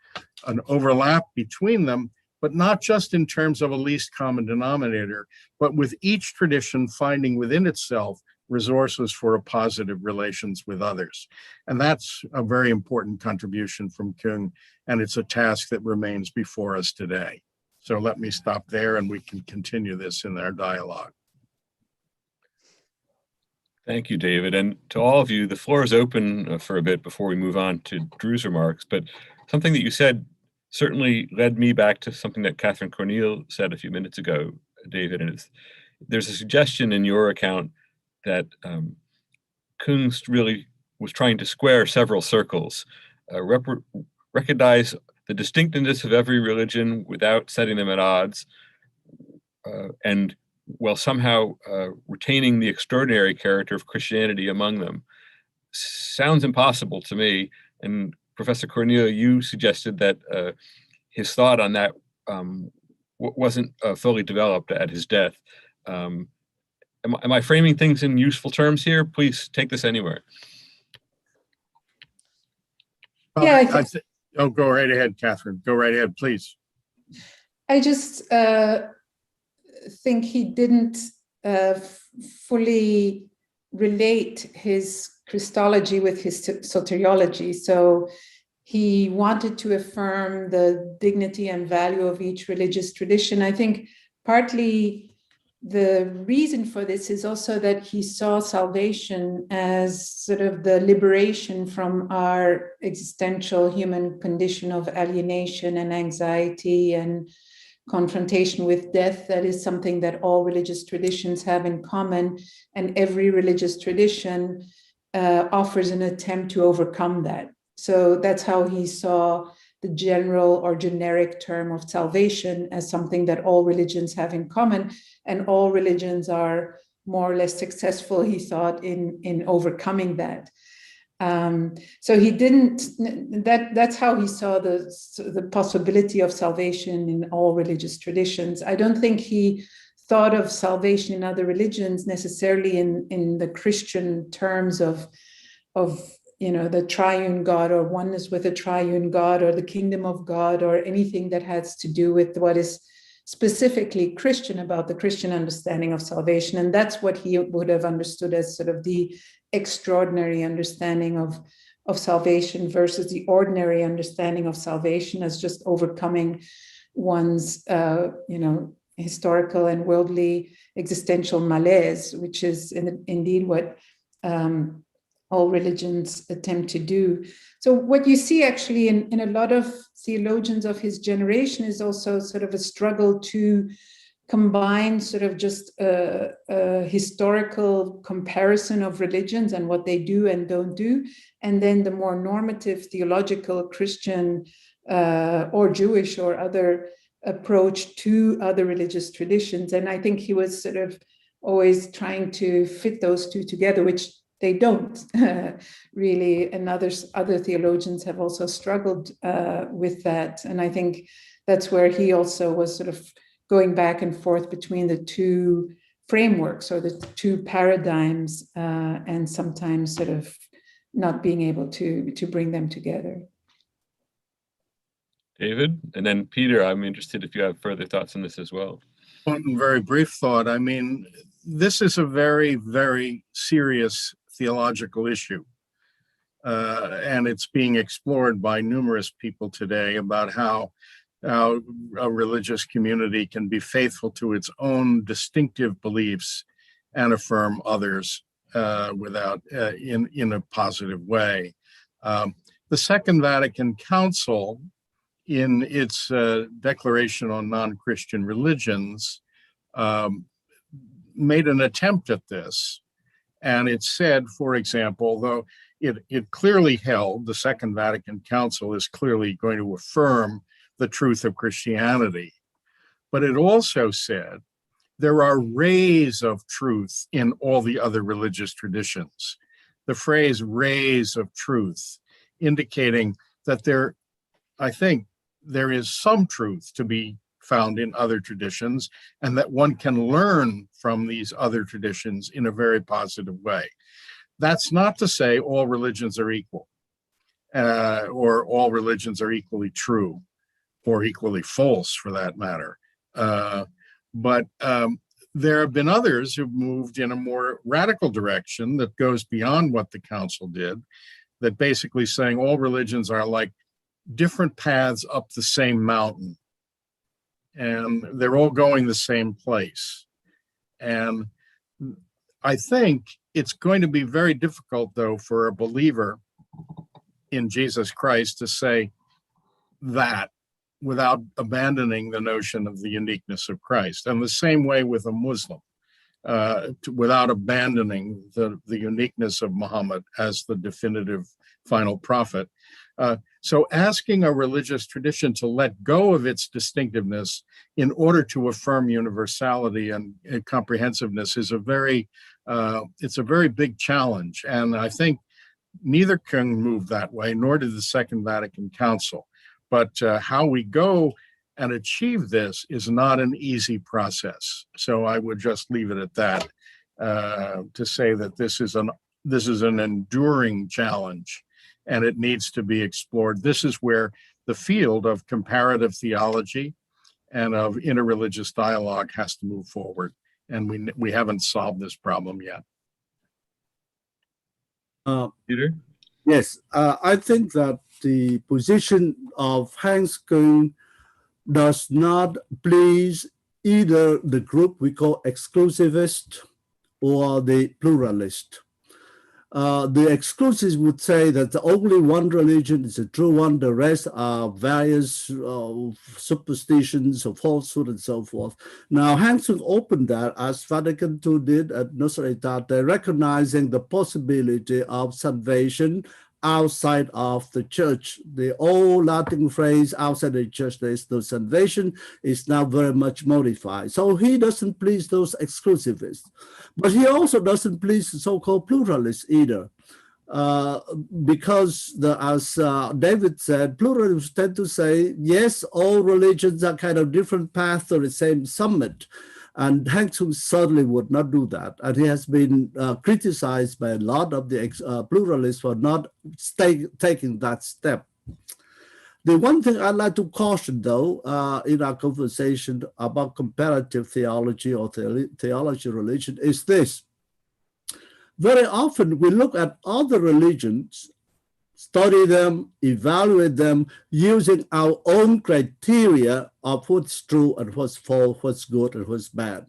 an overlap between them, but not just in terms of a least common denominator, but with each tradition finding within itself resources for a positive relations with others. And that's a very important contribution from Küng, and it's a task that remains before us today. So let me stop there and we can continue this in our dialogue. Thank you, David. And to all of you, the floor is open for a bit before we move on to Drew's remarks. But something that you said certainly led me back to something that Catherine Cornille said a few minutes ago, David. And there's a suggestion in your account that Küng really was trying to square several circles, recognize the distinctiveness of every religion without setting them at odds, and while somehow retaining the extraordinary character of Christianity among them. Sounds impossible to me. And Professor Cornille, you suggested that his thought on that wasn't fully developed at his death. Am I framing things in useful terms here? Please take this anywhere. Yeah, Oh, go right ahead, Catherine. Go right ahead, please. I just think he didn't fully relate his Christology with his soteriology. So he wanted to affirm the dignity and value of each religious tradition. I think partly the reason for this is also that he saw salvation as sort of the liberation from our existential human condition of alienation and anxiety and confrontation with death. That is something that all religious traditions have in common, and every religious tradition offers an attempt to overcome that. So that's how he saw the general or generic term of salvation as something that all religions have in common, and all religions are more or less successful, he thought, in overcoming that. So he didn't, that's how he saw the possibility of salvation in all religious traditions. I don't think he thought of salvation in other religions necessarily in the Christian terms of the triune God, or oneness with a triune God, or the kingdom of God, or anything that has to do with what is specifically Christian about the Christian understanding of salvation. And that's what he would have understood as sort of the extraordinary understanding of salvation versus the ordinary understanding of salvation as just overcoming one's historical and worldly existential malaise, which is indeed what all religions attempt to do. So what you see actually in a lot of theologians of his generation is also sort of a struggle to combine sort of just a historical comparison of religions and what they do and don't do, and then the more normative theological Christian or Jewish or other approach to other religious traditions. And I think he was sort of always trying to fit those two together, which they don't really, and other theologians have also struggled with that. And I think that's where he also was sort of going back and forth between the two frameworks or the two paradigms, and sometimes sort of not being able to bring them together. David, and then Peter, I'm interested if you have further thoughts on this as well. One very brief thought. I mean, this is a very, very serious theological issue. And it's being explored by numerous people today about how a religious community can be faithful to its own distinctive beliefs and affirm others without in a positive way. The Second Vatican Council, in its declaration on non-Christian religions, made an attempt at this. And it said, for example, though it clearly held, the Second Vatican Council is clearly going to affirm the truth of Christianity. But it also said there are rays of truth in all the other religious traditions. The phrase rays of truth, indicating that I think there is some truth to be found in other traditions, and that one can learn from these other traditions in a very positive way. That's not to say all religions are equal, or all religions are equally true, or equally false for that matter. But there have been others who've moved in a more radical direction that goes beyond what the council did, that basically saying all religions are like different paths up the same mountain, and they're all going the same place. And I think it's going to be very difficult, though, for a believer in Jesus Christ to say that without abandoning the notion of the uniqueness of Christ. And the same way with a Muslim, without abandoning the uniqueness of Muhammad as the definitive final prophet. So asking a religious tradition to let go of its distinctiveness in order to affirm universality and comprehensiveness is it's a very big challenge. And I think neither Küng moved that way, nor did the Second Vatican Council. But how we go and achieve this is not an easy process. So I would just leave it at that, to say that this is an enduring challenge, and it needs to be explored. This is where the field of comparative theology and of interreligious dialogue has to move forward, and we haven't solved this problem yet. Peter? Yes, I think that the position of Hans Küng does not please either the group we call exclusivist or the pluralist. The exclusives would say that the only one religion is a true one, the rest are various superstitions of falsehood and so forth. Now, Hans Küng opened that, as Vatican II did at Nostra Aetate, recognizing the possibility of salvation outside of the church. The old Latin phrase, outside the church there is no salvation, is now very much modified. So he doesn't please those exclusivists. But he also doesn't please the so-called pluralists either. Because as David said, pluralists tend to say, yes, all religions are kind of different paths to the same summit. And Hans Küng certainly would not do that. And he has been criticized by a lot of the pluralists for not taking that step. The one thing I'd like to caution, though, in our conversation about comparative theology or theology religion is this. Very often we look at other religions, study them, evaluate them using our own criteria of what's true and what's false, what's good and what's bad.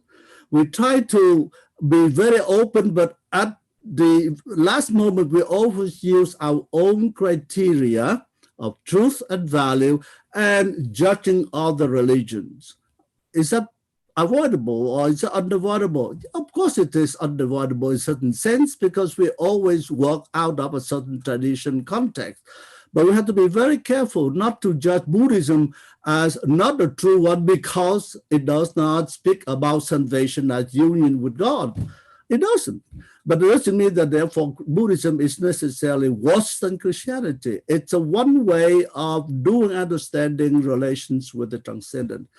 We try to be very open, but at the last moment, we always use our own criteria of truth and value and judging other religions. Is that avoidable or is it unavoidable? Of course it is unavoidable in a certain sense because we always work out of a certain tradition context. But we have to be very careful not to judge Buddhism as not a true one because it does not speak about salvation as union with God. It doesn't. But it doesn't mean that therefore Buddhism is necessarily worse than Christianity. It's a one way of doing understanding relations with the transcendent.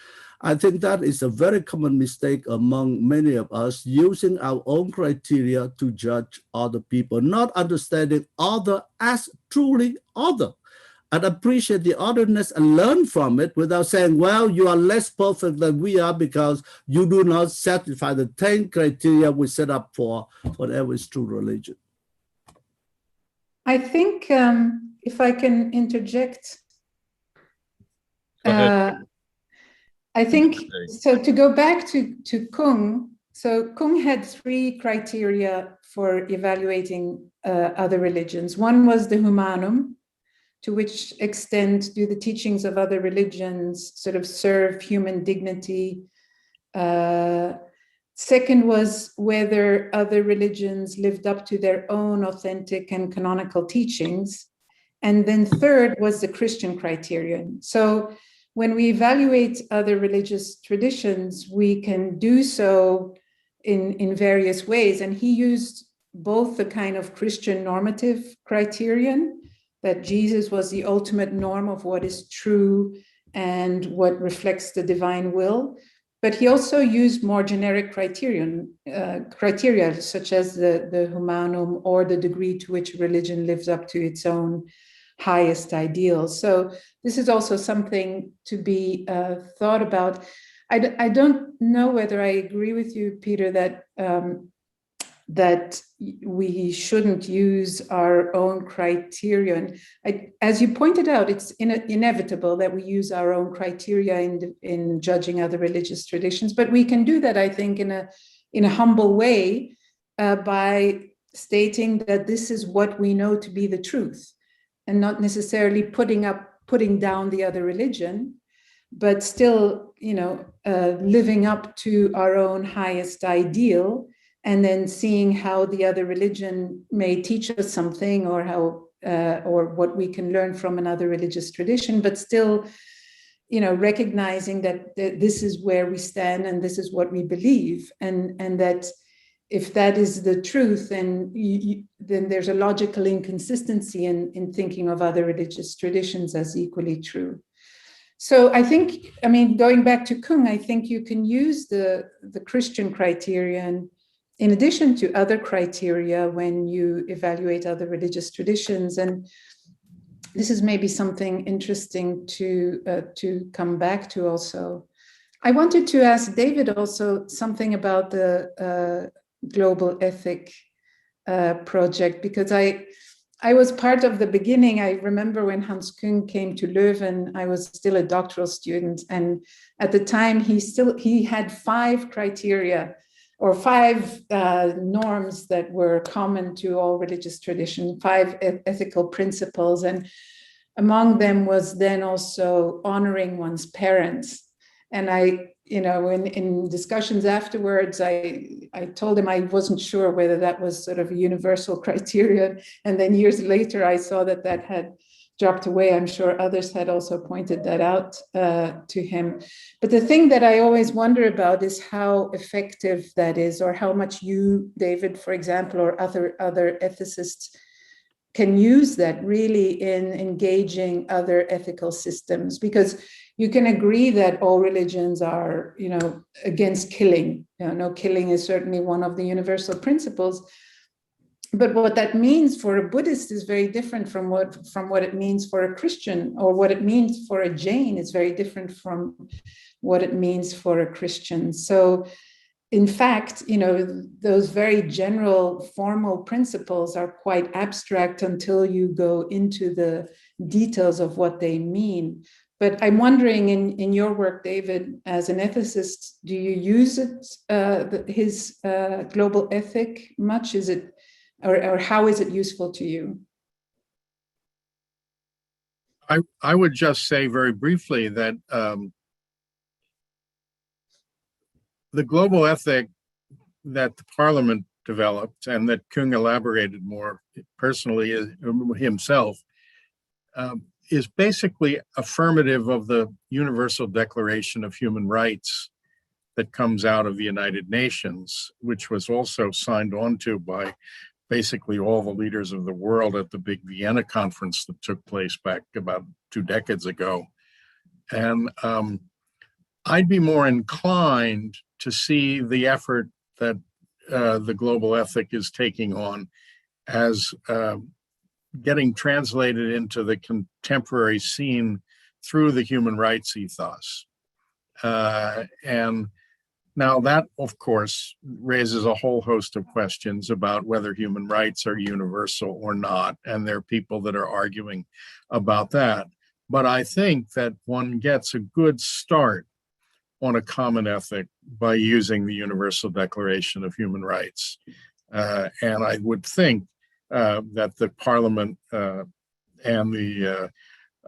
I think that is a very common mistake among many of us, using our own criteria to judge other people, not understanding other as truly other, and appreciate the otherness and learn from it without saying, well, you are less perfect than we are because you do not satisfy the 10 criteria we set up for whatever is true religion. I think if I can interject, I think, so to go back to Küng, so Küng had 3 criteria for evaluating other religions. One was the humanum, to which extent do the teachings of other religions sort of serve human dignity. Second was whether other religions lived up to their own authentic and canonical teachings. And then third was the Christian criterion. So when we evaluate other religious traditions, we can do so in various ways. And he used both the kind of Christian normative criterion, that Jesus was the ultimate norm of what is true and what reflects the divine will. But he also used more generic criteria, such as the humanum or the degree to which religion lives up to its own highest ideals. So this is also something to be thought about. I don't know whether I agree with you, Peter, that we shouldn't use our own criterion. As you pointed out, it's inevitable that we use our own criteria in judging other religious traditions, but we can do that, I think, in a humble way, by stating that this is what we know to be the truth, and not necessarily putting down the other religion, but still, living up to our own highest ideal, and then seeing how the other religion may teach us something, or how or what we can learn from another religious tradition, but still, recognizing that this is where we stand and this is what we believe, and that if that is the truth, then there's a logical inconsistency in thinking of other religious traditions as equally true. So I think, going back to Küng, I think you can use the Christian criterion in addition to other criteria when you evaluate other religious traditions. And this is maybe something interesting to come back to also. I wanted to ask David also something about the global ethic project, because I was part of the beginning. I remember when Hans Küng came to Leuven, I was still a doctoral student. And at the time, he had 5 criteria or 5 norms that were common to all religious tradition, 5 ethical principles. And among them was then also honoring one's parents. And in discussions afterwards, I told him I wasn't sure whether that was sort of a universal criterion. And then years later, I saw that had dropped away. I'm sure others had also pointed that out to him. But the thing that I always wonder about is how effective that is, or how much you, David, for example, or other ethicists can use that really in engaging other ethical systems. Because you can agree that all religions are, against killing. No killing is certainly one of the universal principles. But what that means for a Buddhist is very different from what it means for a Christian, or what it means for a Jain is very different from what it means for a Christian. So in fact, those very general formal principles are quite abstract until you go into the details of what they mean. But I'm wondering, in your work, David, as an ethicist, do you use his global ethic much? Is it, or how is it useful to you? I would just say very briefly that the global ethic that the Parliament developed, and that Küng elaborated more personally himself, is basically affirmative of the Universal Declaration of Human Rights that comes out of the United Nations, which was also signed on to by basically all the leaders of the world at the big Vienna conference that took place back about 2 decades ago. And I'd be more inclined to see the effort that the global ethic is taking on as getting translated into the contemporary scene through the human rights ethos. And now that, of course, raises a whole host of questions about whether human rights are universal or not. And there are people that are arguing about that. But I think that one gets a good start on a common ethic by using the Universal Declaration of Human Rights. And I would think that the Parliament and the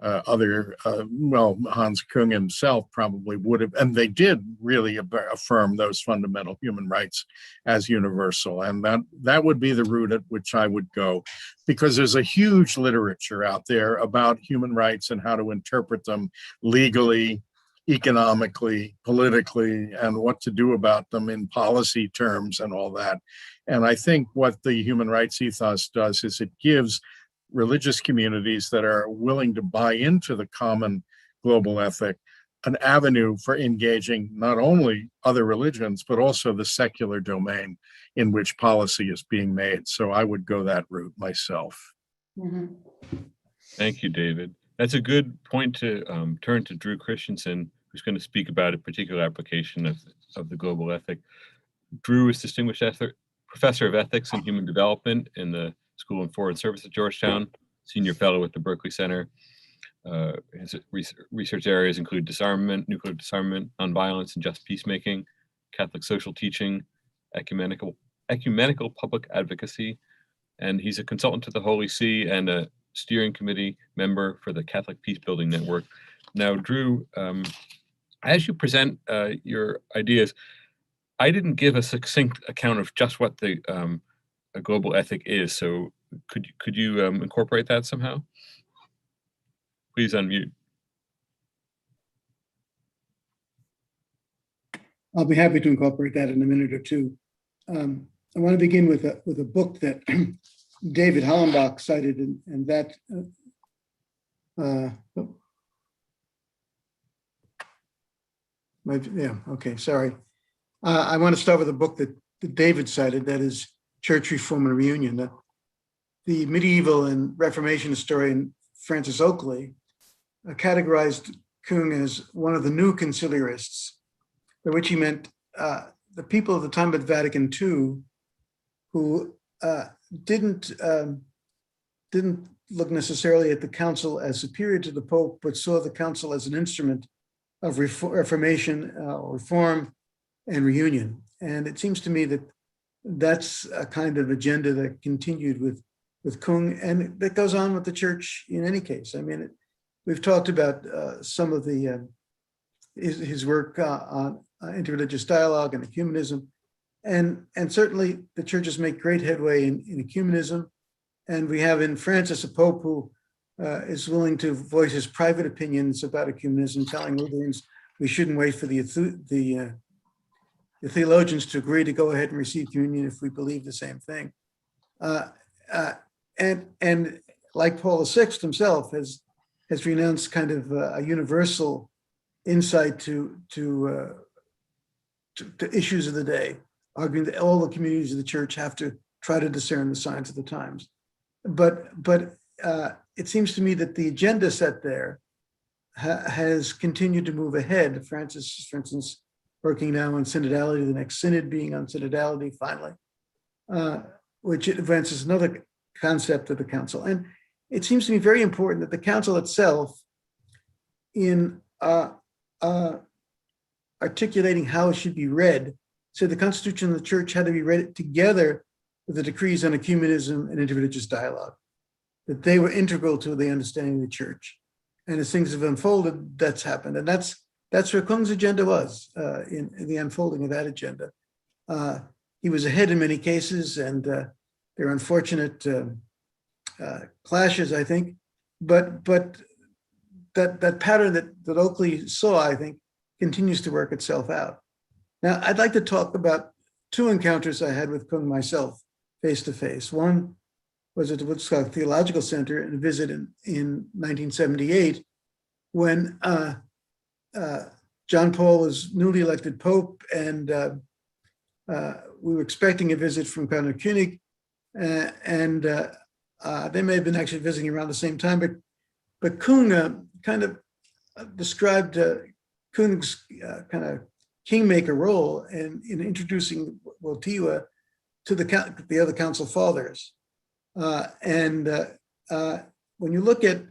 Hans Küng himself probably would have, and they did really affirm those fundamental human rights as universal. And that would be the route at which I would go, because there's a huge literature out there about human rights and how to interpret them legally, economically, politically, and what to do about them in policy terms and all that. And I think what the human rights ethos does is it gives religious communities that are willing to buy into the common global ethic an avenue for engaging not only other religions, but also the secular domain in which policy is being made. So I would go that route myself. Mm-hmm. Thank you, David. That's a good point to turn to Drew Christiansen, who's going to speak about a particular application of the global ethic. Drew is Distinguished Professor of Ethics and Human Development in the School of Foreign Service at Georgetown, Senior Fellow at the Berkeley Center. His research areas include disarmament, nuclear disarmament, nonviolence and just peacemaking, Catholic social teaching, ecumenical ecumenical public advocacy, and he's a consultant to the Holy See and a steering committee member for the Catholic Peace Building Network. Now, Drew, as you present your ideas, I didn't give a succinct account of just what the a global ethic is. So could you incorporate that somehow? Please unmute. I'll be happy to incorporate that in a minute or two. I want to begin with a book that David Hollenbach cited, and that sorry. I want to start with a book that David cited, that is Church Reform and Reunion. The medieval and Reformation historian Francis Oakley categorized Küng as one of the new conciliarists, by which he meant the people of the time of Vatican II who didn't look necessarily at the council as superior to the Pope, but saw the council as an instrument of reformation, reform, and reunion. And it seems to me that that's a kind of agenda that continued with Küng, and that goes on with the church in any case. I mean, we've talked about some of his work on interreligious dialogue and ecumenism, and certainly the churches make great headway in ecumenism. And we have in Francis a Pope who is willing to voice his private opinions about ecumenism, telling Lutherans we shouldn't wait for the theologians to agree to go ahead and receive communion if we believe the same thing. And like Paul VI himself has renounced kind of a universal insight to issues of the day, arguing that all the communities of the church have to try to discern the signs of the times. But it seems to me that the agenda set there has continued to move ahead. Francis, for instance, working now on synodality, the next synod being on synodality finally, which advances another concept of the council. And it seems to me very important that the council itself, in articulating how it should be read, said the Constitution of the Church had to be read together with the decrees on ecumenism and interreligious dialogue, that they were integral to the understanding of the church. And as things have unfolded, that's happened. And that's where Küng's agenda was, in the unfolding of that agenda. He was ahead in many cases, and there are unfortunate clashes, I think. But that pattern that Oakley saw, I think, continues to work itself out. Now, I'd like to talk about two encounters I had with Küng myself, face to face. One was at the Woodstock Theological Center and a visit in 1978 when John Paul was newly elected Pope, and we were expecting a visit from Cardinal Küng, and they may have been actually visiting around the same time, but Küng kind of described Küng's kind of kingmaker role in introducing Wojtyła to the other council fathers. When you look at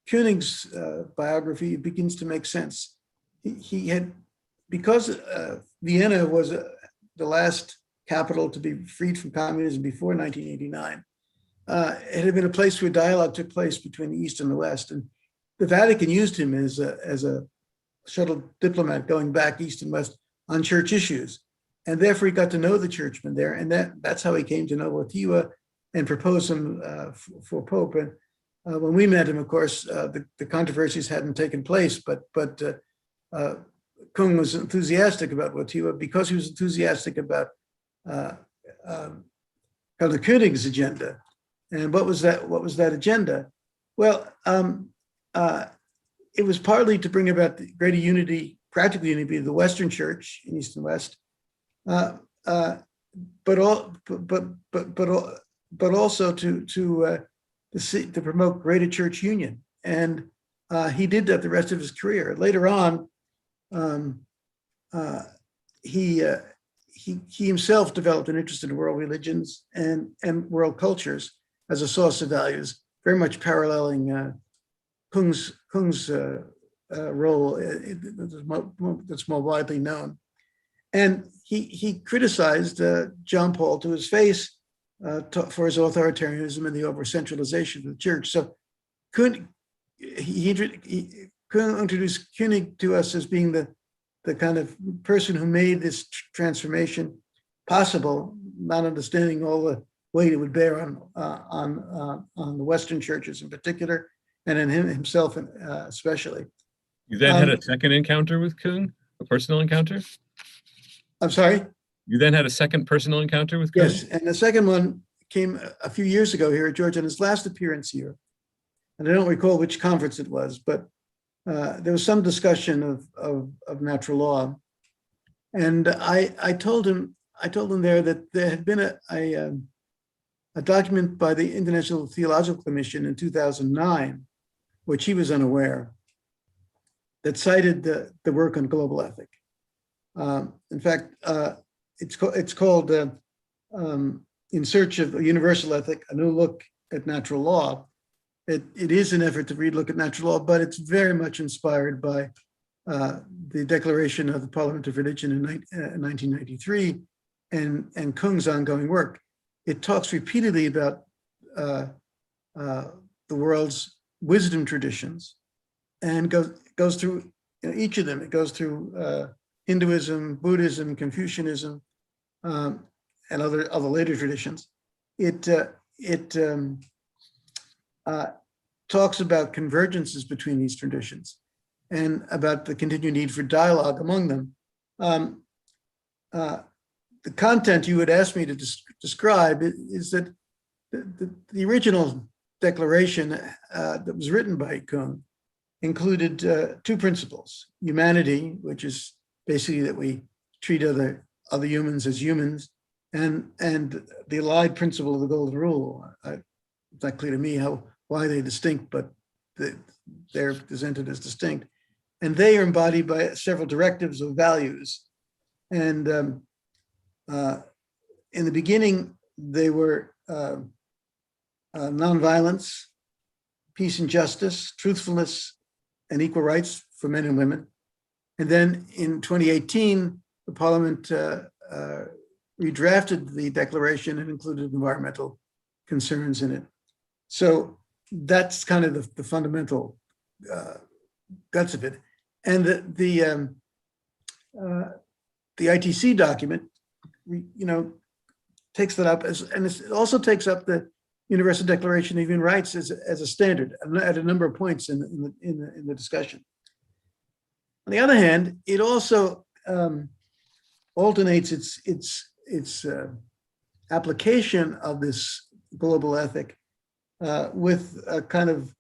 König's biography, it begins to make sense. He had, because Vienna was the last capital to be freed from communism before 1989, it had been a place where dialogue took place between the East and the West, and the Vatican used him as a shuttle diplomat going back East and West on church issues, and therefore he got to know the churchmen there, and that's how he came to know Wojtyła and proposed him for Pope. And when we met him, of course, the controversies hadn't taken place, but Küng was enthusiastic about Wojtyła because he was enthusiastic about Cardinal König's agenda. And what was that agenda? Well, it was partly to bring about the greater unity, practical unity of the Western Church in East and West, but also to promote greater church union. And he did that the rest of his career. Later on, he himself developed an interest in world religions and world cultures as a source of values, very much paralleling Küng's role that's more widely known. And he criticized John Paul to his face for his authoritarianism and the over-centralization of the church. So Küng introduced Küng to us as being the kind of person who made this transformation possible, not understanding all the weight it would bear on the Western churches in particular, and in himself especially. You then had a second encounter with Küng, a personal encounter? I'm sorry? You then had a second personal encounter with Küng? Yes, and the second one came a few years ago here at Georgia, on his last appearance here. And I don't recall which conference it was, but there was some discussion of natural law. And I told him there that there had been a document by the International Theological Commission in 2009, which he was unaware, that cited the work on global ethic. In fact, it's called In Search of a Universal Ethic, A New Look at Natural Law. It is an effort to relook at natural law, but it's very much inspired by the Declaration of the Parliament of Religion in 1993 and Küng's ongoing work. It talks repeatedly about the world's wisdom traditions and goes through each of them. It goes through Hinduism, Buddhism, Confucianism, and other later traditions. It talks about convergences between these traditions and about the continued need for dialogue among them. The content you would ask me to describe is that the original declaration that was written by Küng included two principles: humanity, which is basically that we treat other humans as humans, and the allied principle of the Golden Rule. It's not clear to me why they're distinct, but they're presented as distinct. And they are embodied by several directives of values. And in the beginning, they were nonviolence, peace and justice, truthfulness, and equal rights for men and women. And then in 2018, the Parliament redrafted the declaration and included environmental concerns in it. So that's kind of the fundamental guts of it. And the ITC document, takes that up and it also takes up the Universal Declaration of Human Rights as a standard at a number of points in the discussion. On the other hand, it also alternates its application of this global ethic with a kind of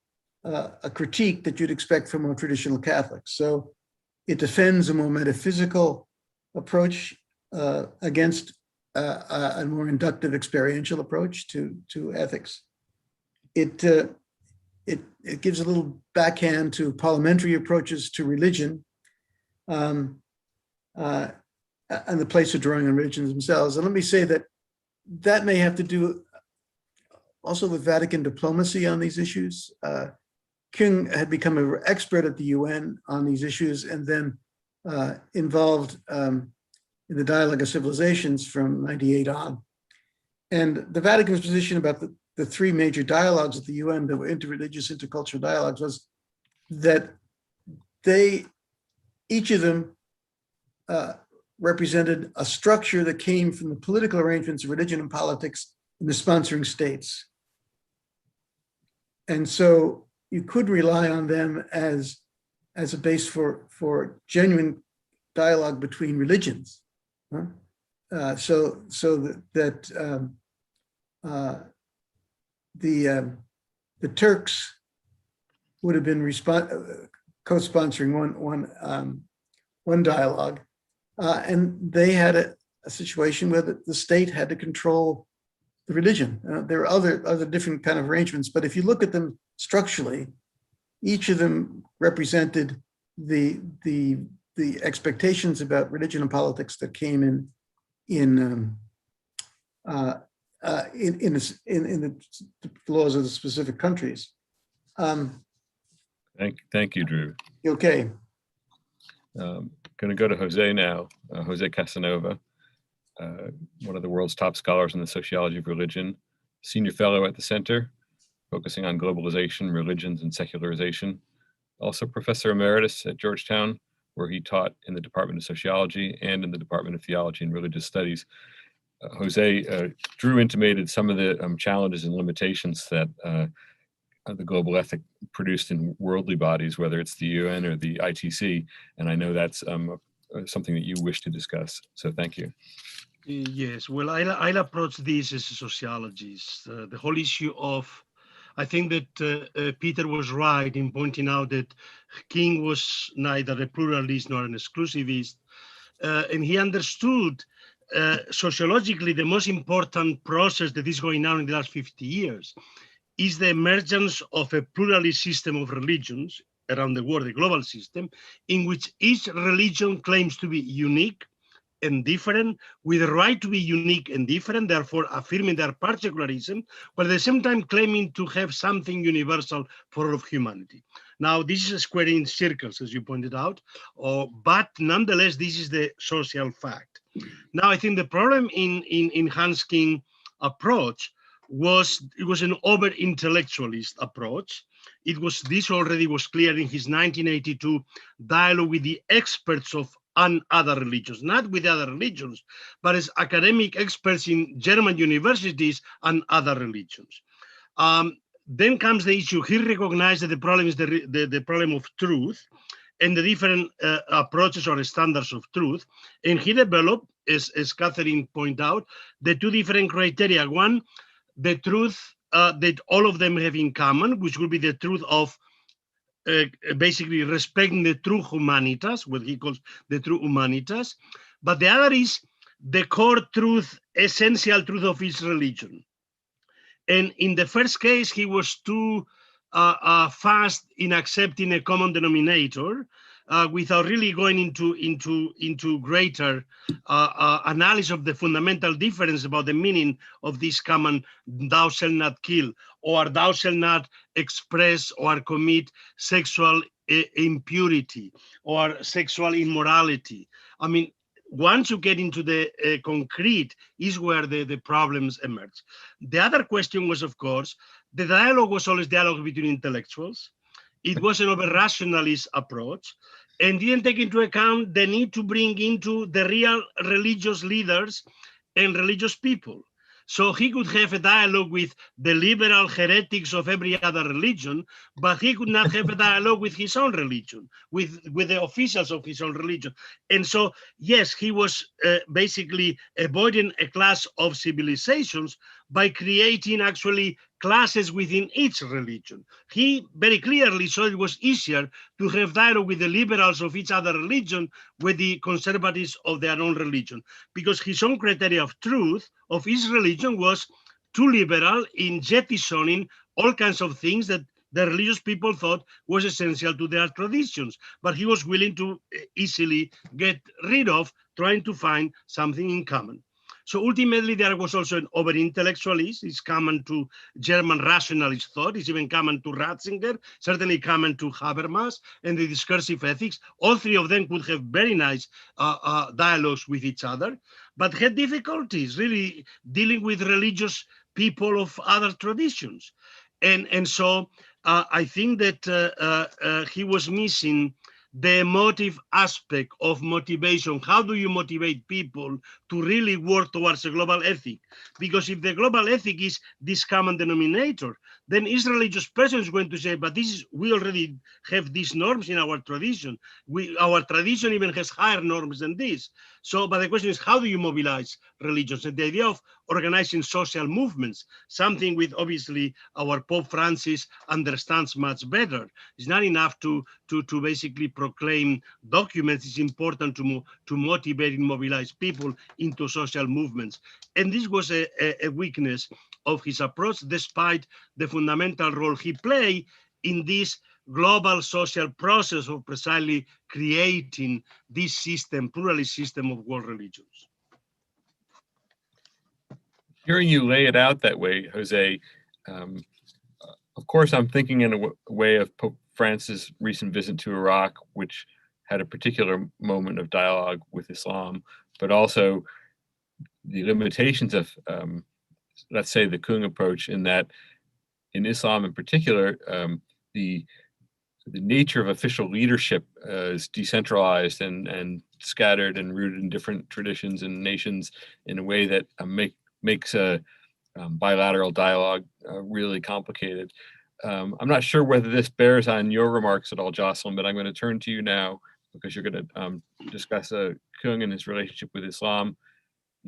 a critique that you'd expect from more traditional Catholics. So it defends a more metaphysical approach against a more inductive experiential approach to ethics. It gives a little backhand to parliamentary approaches to religion and the place of drawing on religions themselves. And let me say that may have to do also with Vatican diplomacy on these issues. Küng had become an expert at the UN on these issues and then involved in the Dialogue of Civilizations from 98 on. And the Vatican's position about the three major dialogues at the UN that were interreligious, intercultural dialogues was that each of them represented a structure that came from the political arrangements of religion and politics in the sponsoring states. And so you could rely on them as a base for genuine dialogue between religions. So that the Turks would have been co-sponsoring one dialogue, and they had a situation where the state had to control the religion. There are other different kind of arrangements, but if you look at them structurally, each of them represented the expectations about religion and politics that came in the laws of the specific countries. Thank you, Drew. Okay. going to go to Jose now, José Casanova, one of the world's top scholars in the sociology of religion, senior fellow at the center, focusing on globalization, religions, and secularization. Also professor emeritus at Georgetown, where he taught in the Department of Sociology and in the Department of Theology and Religious Studies. Jose, Drew intimated some of the challenges and limitations that the global ethic produced in worldly bodies, whether it's the UN or the ITC, and I know that's something that you wish to discuss. So thank you. Yes, well, I'll approach this as a sociologist. The whole issue of, I think that Peter was right in pointing out that King was neither a pluralist nor an exclusivist, and he understood sociologically the most important process that is going on in the last 50 years is the emergence of a pluralist system of religions around the world, a global system, in which each religion claims to be unique and different, with the right to be unique and different, therefore affirming their particularism, but at the same time claiming to have something universal for all of humanity. Now, this is a square in circles, as you pointed out, but nonetheless, this is the social fact. Now, I think the problem in Hans Küng approach was it was an over-intellectualist approach. This already was clear in his 1982 dialogue with the experts of other religions, not with other religions, but as academic experts in German universities and other religions. Then comes the issue, he recognized that the problem is the problem of truth and the different approaches or standards of truth. And he developed, as Catherine pointed out, the two different criteria. One, the truth that all of them have in common, which will be the truth of basically respecting the true humanitas, what he calls the true humanitas. But the other is the core truth, essential truth of each religion. And in the first case, he was too fast in accepting a common denominator without really going into greater analysis of the fundamental difference about the meaning of this common "thou shalt not kill" or "thou shalt not express or commit sexual impurity" or sexual immorality. I mean, once you get into the concrete is where the problems emerge. The other question was, of course, the dialogue was always dialogue between intellectuals. It was an over-rationalist approach and didn't take into account the need to bring into the real religious leaders and religious people. So he could have a dialogue with the liberal heretics of every other religion, but he could not have a dialogue with his own religion, with the officials of his own religion. And so, yes, he was basically avoiding a class of civilizations by creating actually classes within each religion. He very clearly saw it was easier to have dialogue with the liberals of each other religion with the conservatives of their own religion, because his own criteria of truth of his religion was too liberal in jettisoning all kinds of things that the religious people thought was essential to their traditions, but he was willing to easily get rid of trying to find something in common. So ultimately, there was also an over-intellectualist. It's common to German rationalist thought. It's even common to Ratzinger, certainly common to Habermas, and the discursive ethics. All three of them could have very nice dialogues with each other, but had difficulties really dealing with religious people of other traditions. And so I think that he was missing the emotive aspect of motivation. How do you motivate people to really work towards a global ethic? Because if the global ethic is this common denominator, then each religious person is going to say, but we already have these norms in our tradition. Our tradition even has higher norms than this. So, but the question is, how do you mobilize religions? And the idea of organizing social movements, something with obviously our Pope Francis understands much better. It's not enough to basically proclaim documents. It's important to motivate and mobilize people into social movements. And this was a weakness of his approach, despite the fundamental role he played in this global social process of precisely creating this system, pluralist system of world religions. Hearing you lay it out that way, Jose, of course, I'm thinking in a way of Pope Francis' recent visit to Iraq, which had a particular moment of dialogue with Islam, but also the limitations of, let's say, the Küng approach, in that in Islam in particular, the nature of official leadership is decentralized and scattered and rooted in different traditions and nations in a way that makes a bilateral dialogue really complicated. I'm not sure whether this bears on your remarks at all, Jocelyne, but I'm going to turn to you now because you're going to discuss Küng and his relationship with Islam.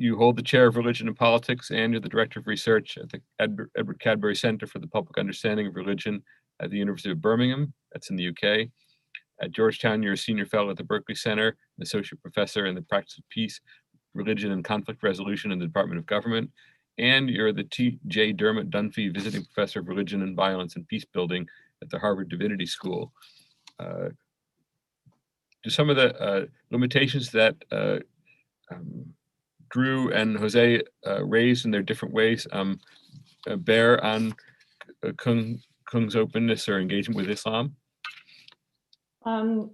You hold the chair of religion and politics, and you're the director of research at the Edward Cadbury Center for the Public Understanding of Religion at the University of Birmingham, that's in the UK. At Georgetown, you're a senior fellow at the Berkeley Center, an associate professor in the practice of peace, religion, and conflict resolution in the Department of Government. And you're the T.J. Dermot Dunphy Visiting Professor of Religion and Violence and Peace Building at the Harvard Divinity School. Do some of the limitations that Drew and Jose raised in their different ways bear on Küng's openness or engagement with Islam?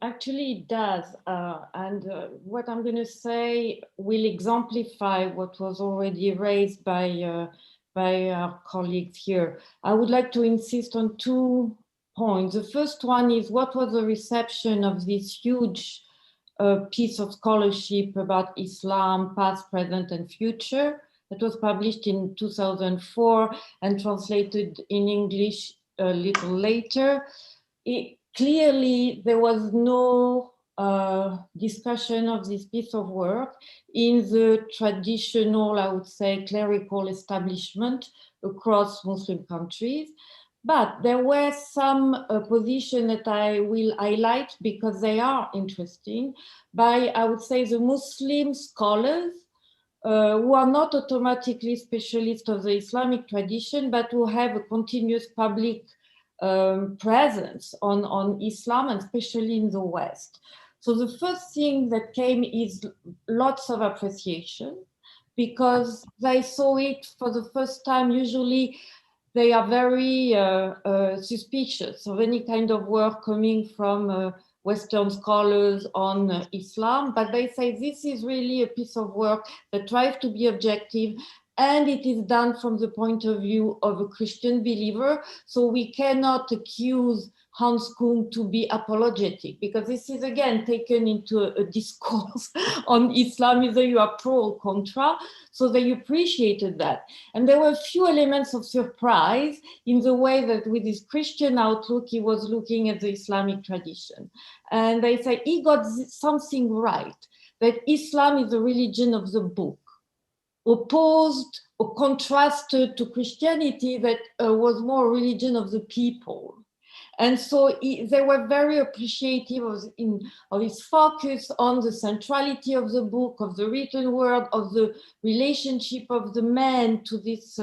Actually, it does. And what I'm going to say will exemplify what was already raised by our colleagues here. I would like to insist on 2 points. The first one is, what was the reception of this huge piece of scholarship about Islam, past, present, and future, that was published in 2004 and translated in English a little later. Clearly, there was no discussion of this piece of work in the traditional, I would say, clerical establishment across Muslim countries. But there were some positions that I will highlight because they are interesting by, I would say, the Muslim scholars who are not automatically specialists of the Islamic tradition, but who have a continuous public presence on Islam, and especially in the West. So the first thing that came is lots of appreciation, because they saw it for the first time. Usually they are very suspicious of any kind of work coming from Western scholars on Islam, but they say this is really a piece of work that tries to be objective, and it is done from the point of view of a Christian believer. So we cannot accuse Hans Küng to be apologetic, because this is again taken into a discourse on Islam, either you are pro or contra. So they appreciated that. And there were a few elements of surprise in the way that with his Christian outlook, he was looking at the Islamic tradition. And they say he got something right, that Islam is the religion of the book, opposed or contrasted to Christianity that was more a religion of the people. And so they were very appreciative of his focus on the centrality of the book, of the written word, of the relationship of the man to this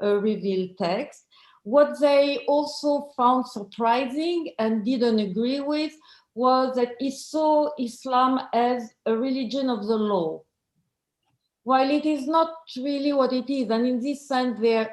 revealed text. What they also found surprising and didn't agree with was that he saw Islam as a religion of the law, while it is not really what it is. And in this sense, their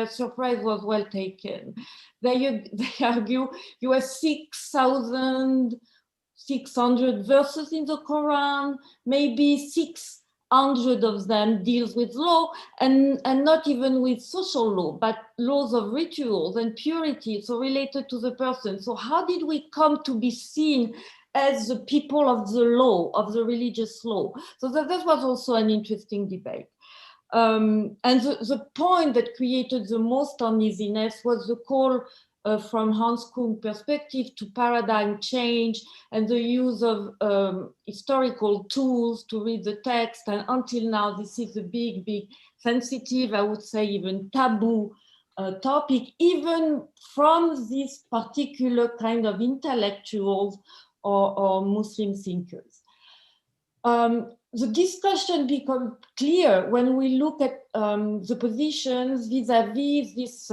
surprise was well taken. They argue you have 6,600 verses in the Quran, maybe 600 of them deals with law, and not even with social law, but laws of rituals and purity, so related to the person. So how did we come to be seen as the people of the law, of the religious law? So that was also an interesting debate. And the point that created the most uneasiness was the call from Hans Küng perspective to paradigm change and the use of historical tools to read the text. And until now, this is a big, big sensitive, I would say even taboo topic, even from this particular kind of intellectuals or Muslim thinkers. The discussion becomes clear when we look at the positions vis-a-vis this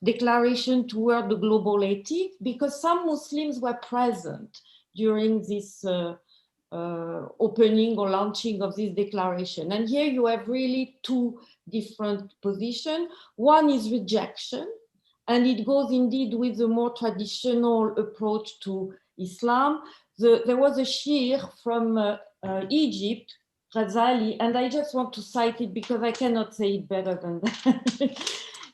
declaration toward the global ethic, because some Muslims were present during this opening or launching of this declaration. And here you have really 2 different positions. One is rejection, and it goes indeed with the more traditional approach to Islam, there was a shir from Egypt, Ghazali, and I just want to cite it because I cannot say it better than that.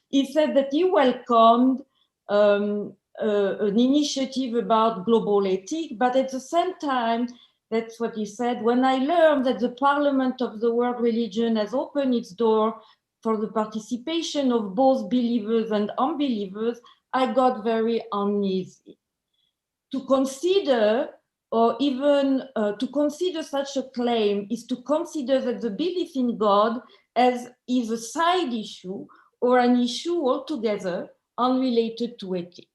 He said that he welcomed an initiative about global ethics, but at the same time, that's what he said, when I learned that the Parliament of the World Religion has opened its door for the participation of both believers and unbelievers, I got very uneasy. To consider, or even to consider such a claim, is to consider that the belief in God as is a side issue or an issue altogether unrelated to ethics.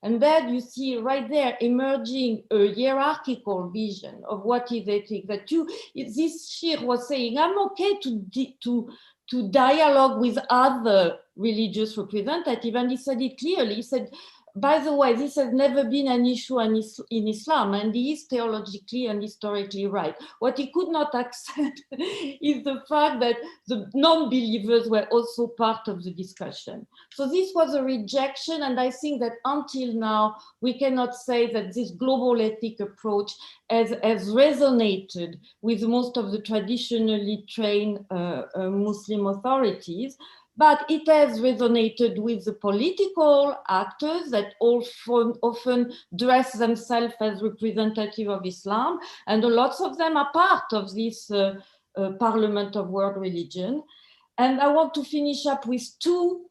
And that you see right there emerging a hierarchical vision of what is ethics. That this shir was saying, I'm okay to dialogue with other religious representatives, and he said it clearly. He said, by the way, this has never been an issue in Islam, and he is theologically and historically right. What he could not accept is the fact that the non-believers were also part of the discussion. So this was a rejection, and I think that until now, we cannot say that this global ethic approach has resonated with most of the traditionally trained Muslim authorities. But it has resonated with the political actors that often dress themselves as representative of Islam, and lots of them are part of this Parliament of World Religion. And I want to finish up with two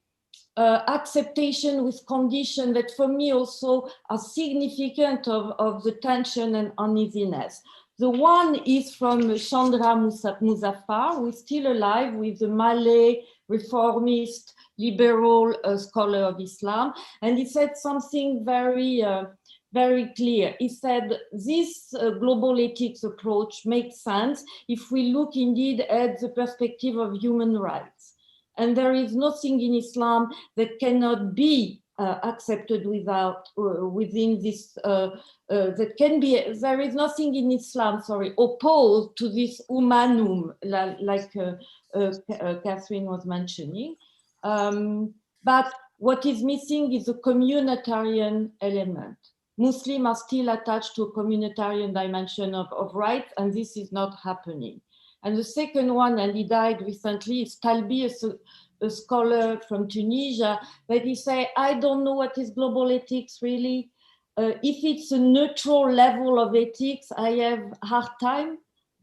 acceptation with condition that for me also are significant of the tension and uneasiness. The one is from Chandra Muzaffar, who is still alive, with the Malay reformist, liberal scholar of Islam. And he said something very, very clear. He said, this global ethics approach makes sense if we look indeed at the perspective of human rights. And there is nothing in Islam that cannot be accepted within this, that can be, there is nothing in Islam, opposed to this humanum, like Catherine was mentioning. But what is missing is a communitarian element. Muslims are still attached to a communitarian dimension of rights, and this is not happening. And the second one, and he died recently, is Talbi, a scholar from Tunisia, that he said, I don't know what is global ethics really. If it's a neutral level of ethics, I have a hard time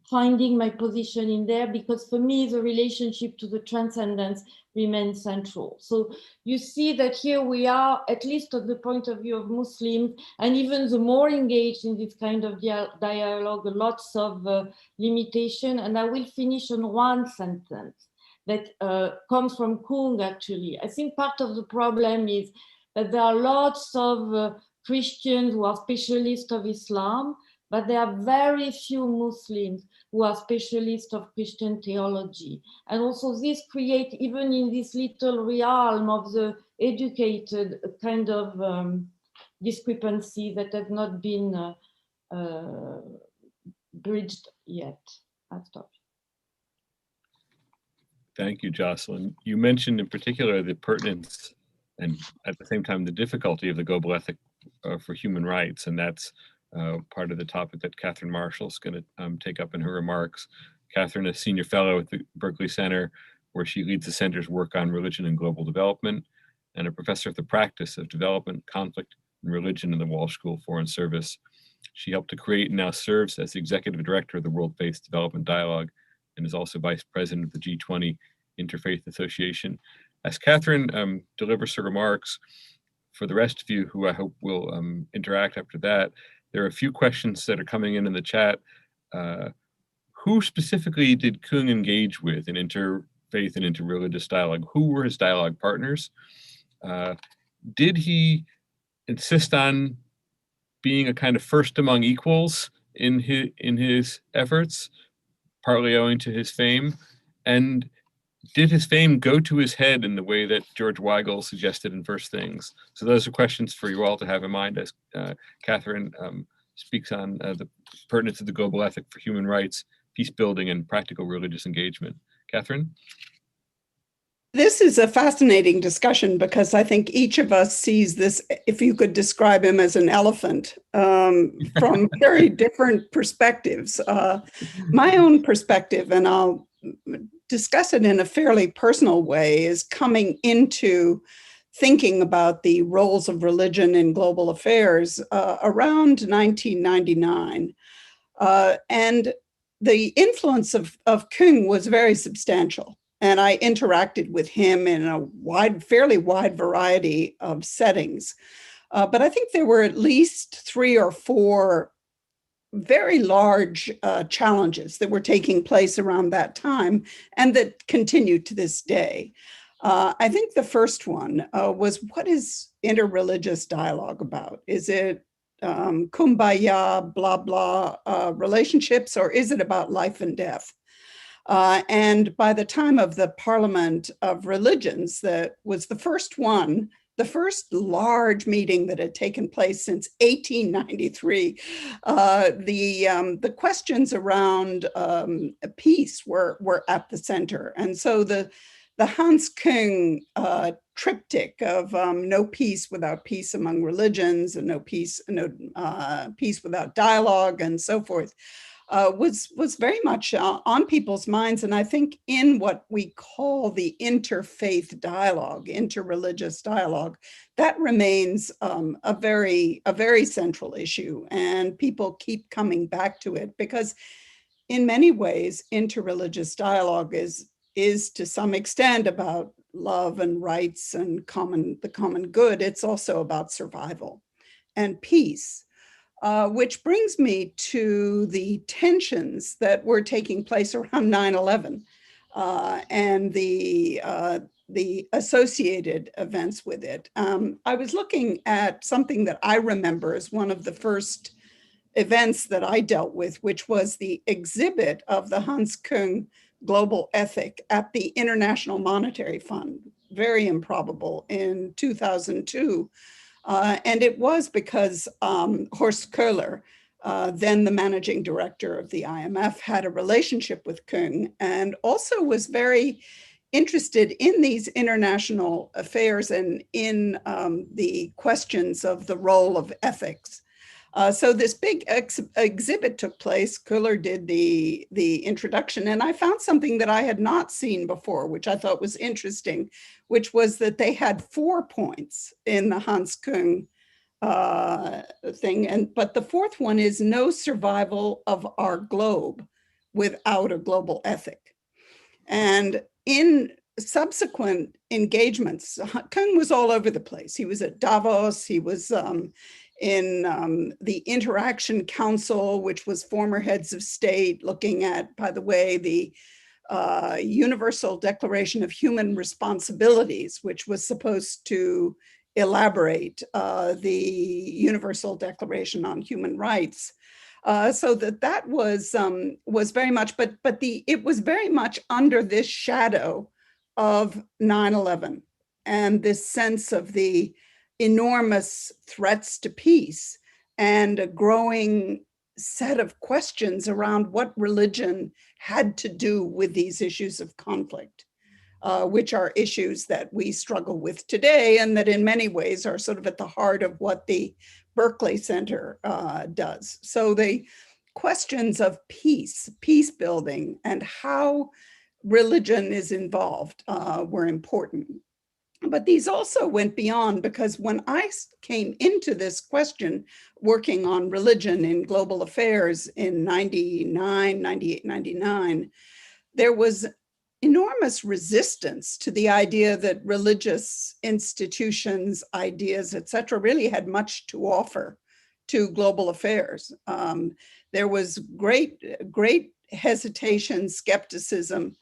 finding my position in there, because for me, the relationship to the transcendence remains central. So you see that here we are, at least at the point of view of Muslims, and even the more engaged in this kind of dialogue, lots of limitation. And I will finish on one sentence that comes from Küng, actually. I think part of the problem is that there are lots of Christians who are specialists of Islam, but there are very few Muslims who are specialists of Christian theology. And also this creates, even in this little realm of the educated, a kind of discrepancy that has not been bridged yet. I'll stop. Thank you, Jocelyne. You mentioned in particular the pertinence and at the same time the difficulty of the global ethic for human rights, and that's part of the topic that Katherine Marshall is going to take up in her remarks. Katherine is Senior Fellow at the Berkeley Center, where she leads the center's work on religion and global development, and a professor of the practice of development, conflict, and religion in the Walsh School of Foreign Service. She helped to create and now serves as the Executive Director of the World-Based Development Dialogue, and is also Vice President of the G20 Interfaith Association. As Katherine delivers her remarks, for the rest of you who I hope will interact after that, there are a few questions that are coming in the chat. Who specifically did Küng engage with in interfaith and interreligious dialogue? Who were his dialogue partners? Did he insist on being a kind of first among equals in his efforts, partly owing to his fame? And did his fame go to his head in the way that George Weigel suggested in First Things? So those are questions for you all to have in mind as Katherine speaks on the pertinence of the global ethic for human rights, peace building, and practical religious engagement. Katherine? This is a fascinating discussion because I think each of us sees this, if you could describe him as an elephant, from very different perspectives. My own perspective, and I'll discuss it in a fairly personal way, is coming into thinking about the roles of religion in global affairs around 1999. And the influence of Küng was very substantial. And I interacted with him in a fairly wide variety of settings. But I think there were at least 3 or 4 very large challenges that were taking place around that time and that continue to this day. I think the first one was, what is interreligious dialogue about? Is it kumbaya, blah, blah relationships, or is it about life and death? And by the time of the Parliament of Religions, that was the first one, the first large meeting that had taken place since 1893, the questions around peace were at the center. And so the Hans Küng triptych of no peace without peace among religions, and no peace without dialogue, and so forth, was very much on people's minds. And I think in what we call the interfaith dialogue, interreligious dialogue, that remains a very central issue. And people keep coming back to it because in many ways, interreligious dialogue is to some extent about love and rights and the common good. It's also about survival and peace. Which brings me to the tensions that were taking place around 9/11 and the associated events with it. I was looking at something that I remember as one of the first events that I dealt with, which was the exhibit of the Hans Küng global ethic at the International Monetary Fund, very improbable, in 2002. And it was because Horst Köhler, then the managing director of the IMF, had a relationship with Küng and also was very interested in these international affairs and in the questions of the role of ethics. So this big exhibit took place. Köhler did the introduction, and I found something that I had not seen before, which I thought was interesting, which was that they had 4 points in the Hans Küng thing. But the 4th one is no survival of our globe without a global ethic. And in subsequent engagements, Küng was all over the place. He was at Davos, he was in the Interaction Council, which was former heads of state looking at, by the way, the Universal Declaration of Human Responsibilities, which was supposed to elaborate the Universal Declaration on Human Rights. So that was very much, but it was very much under this shadow of 9/11 and this sense of the enormous threats to peace and a growing set of questions around what religion had to do with these issues of conflict, which are issues that we struggle with today and that in many ways are sort of at the heart of what the Berkeley Center does. So the questions of peace building, and how religion is involved were important. But these also went beyond, because when I came into this question, working on religion in global affairs in 98, 99, there was enormous resistance to the idea that religious institutions, ideas, etc., really had much to offer to global affairs. There was great hesitation, skepticism,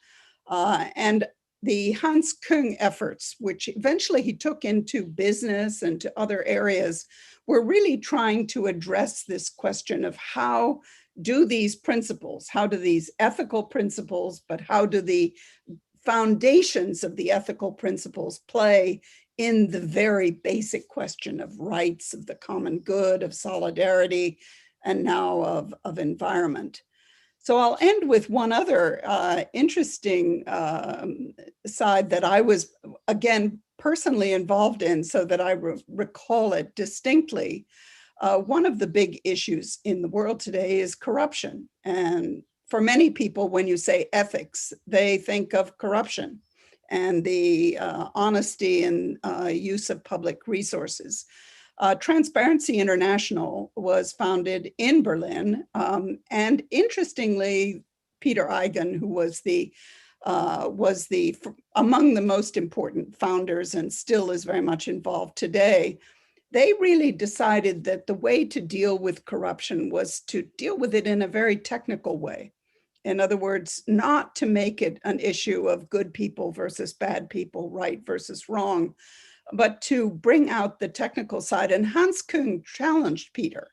and the Hans Küng efforts, which eventually he took into business and to other areas, were really trying to address this question of how do these principles, how do these ethical principles, but how do the foundations of the ethical principles play in the very basic question of rights, of the common good, of solidarity, and now of environment. So I'll end with one other interesting side that I was, again, personally involved in so that I recall it distinctly. One of the big issues in the world today is corruption. And for many people, when you say ethics, they think of corruption and the honesty and use of public resources. Transparency International was founded in Berlin. And interestingly, Peter Eigen, who was among the most important founders and still is very much involved today, they really decided that the way to deal with corruption was to deal with it in a very technical way. In other words, not to make it an issue of good people versus bad people, right versus wrong, but to bring out the technical side. And Hans Küng challenged Peter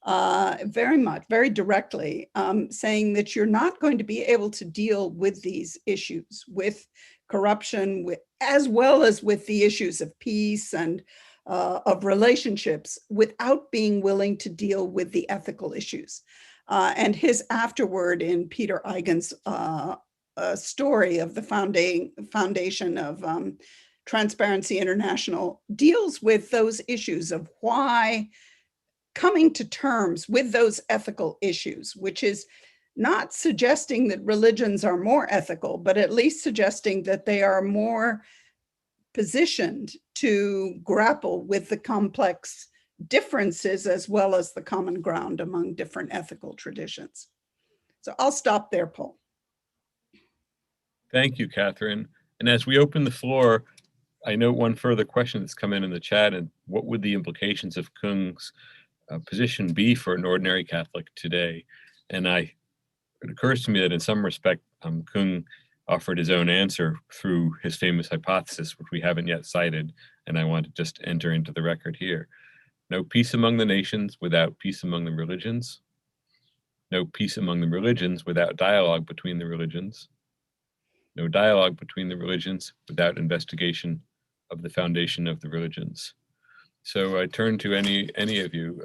very directly, saying that you're not going to be able to deal with these issues, with corruption, as well as with the issues of peace and of relationships, without being willing to deal with the ethical issues. And his afterword in Peter Eigen's story of the foundation of Transparency International deals with those issues of why coming to terms with those ethical issues, which is not suggesting that religions are more ethical, but at least suggesting that they are more positioned to grapple with the complex differences as well as the common ground among different ethical traditions. So I'll stop there, Paul. Thank you, Catherine. And as we open the floor, I note one further question that's come in the chat, and what would the implications of Küng's position be for an ordinary Catholic today? And it occurs to me that in some respect, Küng offered his own answer through his famous hypothesis, which we haven't yet cited, and I want to just enter into the record here. No peace among the nations without peace among the religions. No peace among the religions without dialogue between the religions. No dialogue between the religions without investigation of the foundation of the religions. So I turn to any of you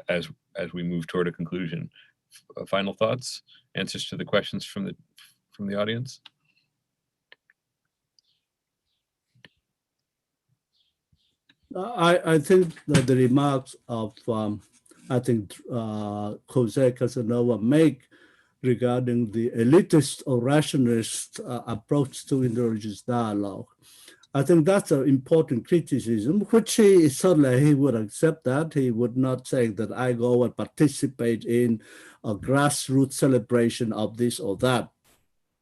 as we move toward a conclusion. Final thoughts, answers to the questions from the audience. I think that the remarks of José Casanova make regarding the elitist or rationalist approach to interreligious dialogue, I think that's an important criticism, which he would accept that. He would not say that I go and participate in a grassroots celebration of this or that.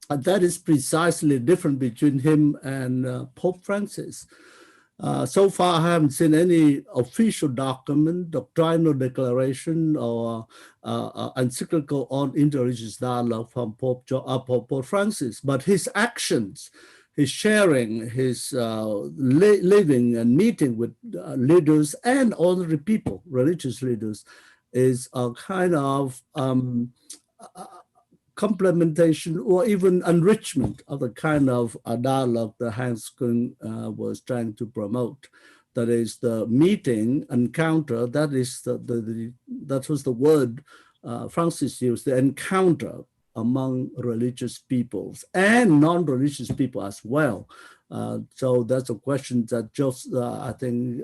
And that is precisely different between him and Pope Francis. So far, I haven't seen any official document, doctrinal declaration, or encyclical on interreligious dialogue from Pope Francis. But his actions, his sharing, his living and meeting with leaders and ordinary people, religious leaders, is a kind of complementation or even enrichment of the kind of dialogue that Hans Küng was trying to promote. That is the meeting, encounter, that was the word Francis used, the encounter among religious peoples and non-religious people as well. So that's a question that I think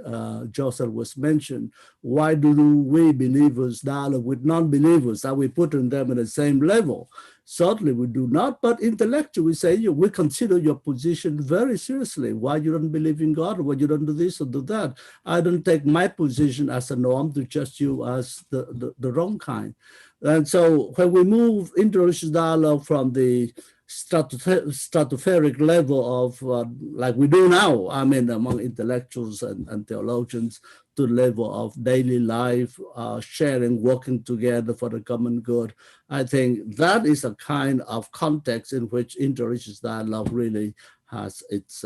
Joseph was mentioned. Why do we believers dialogue with non-believers? Are we putting them at the same level? Certainly we do not, but intellectually we say, we consider your position very seriously. Why you don't believe in God, or why you don't do this or do that? I don't take my position as a norm to judge you as the wrong kind. And so when we move interreligious dialogue from the stratospheric level of like we do now, I mean, among intellectuals and theologians, to the level of daily life, sharing, working together for the common good, I think that is a kind of context in which interreligious dialogue really has its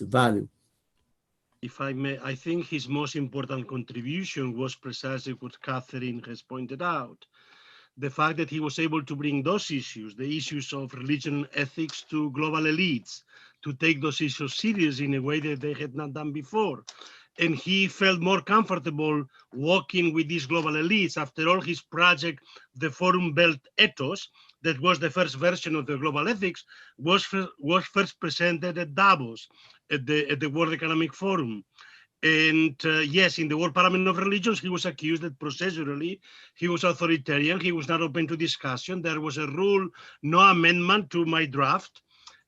value. If I may, I think his most important contribution was precisely what Catherine has pointed out. The fact that he was able to bring those issues, the issues of religion ethics, to global elites, to take those issues serious in a way that they had not done before. and he felt more comfortable working with these global elites. After all, his project, the Forum Belt Ethos, that was the first version of the global ethics, was first presented at Davos, at the World Economic Forum. And yes, in the World Parliament of Religions, he was accused that procedurally he was authoritarian, he was not open to discussion. There was a rule, no amendment to my draft.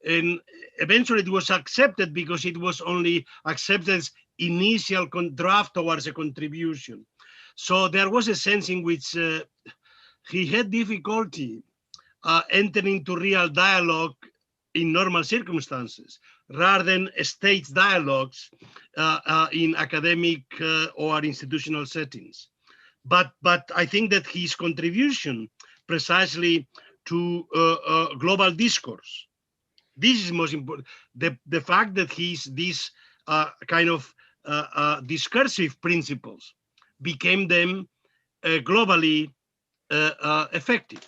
And eventually it was accepted because it was only accepted as initial draft towards a contribution. So there was a sense in which he had difficulty entering into real dialogue in normal circumstances, rather than states dialogues in academic or institutional settings. But I think that his contribution precisely to global discourse, this is most important. The fact that these kind of discursive principles became them globally effective.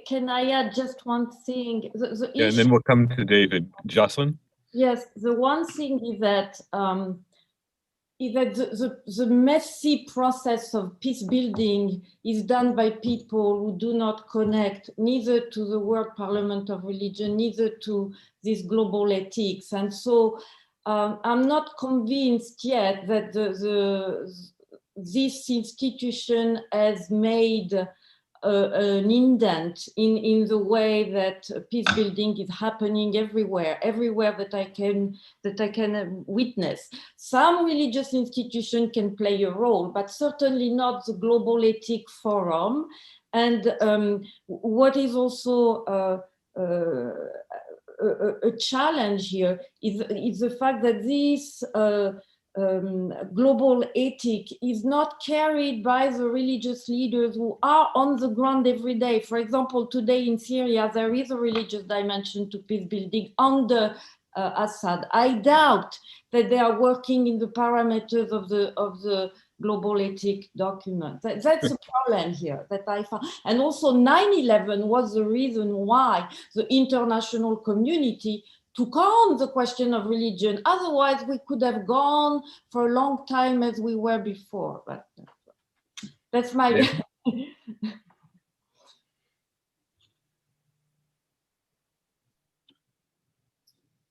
Can I add just one thing? The Yeah, and issue, then we'll come to David. Jocelyne? yes, the one thing is that the messy process of peace building is done by people who do not connect neither to the World Parliament of Religion, neither to this global ethics. And so I'm not convinced yet that this institution has made an indent in the way that peace building is happening everywhere that I can witness. Some religious institution can play a role, but certainly not the Global Ethic Forum. And what is also a challenge here is the fact that this global ethic is not carried by the religious leaders who are on the ground every day. For example, today in Syria, there is a religious dimension to peace building under Assad. I doubt that they are working in the parameters of the global ethic document. That's a problem here that I found. And also 9/11 was the reason why the international community took on the question of religion. Otherwise, we could have gone for a long time as we were before. But that's my... Yeah.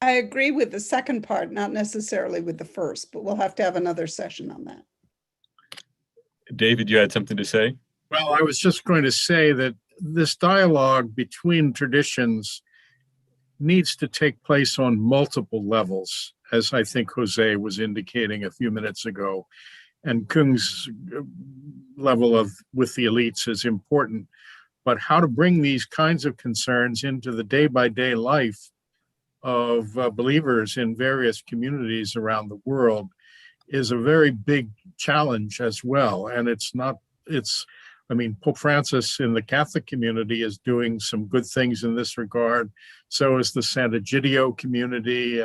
I agree with the second part, not necessarily with the first, but we'll have to have another session on that. David, you had something to say? Well, I was just going to say that this dialogue between traditions needs to take place on multiple levels, as I think Jose was indicating a few minutes ago. And Küng's level of with the elites is important, but how to bring these kinds of concerns into the day-by-day life of believers in various communities around the world is a very big challenge as well. And I mean, Pope Francis in the Catholic community is doing some good things in this regard. So is the Sant'Egidio community.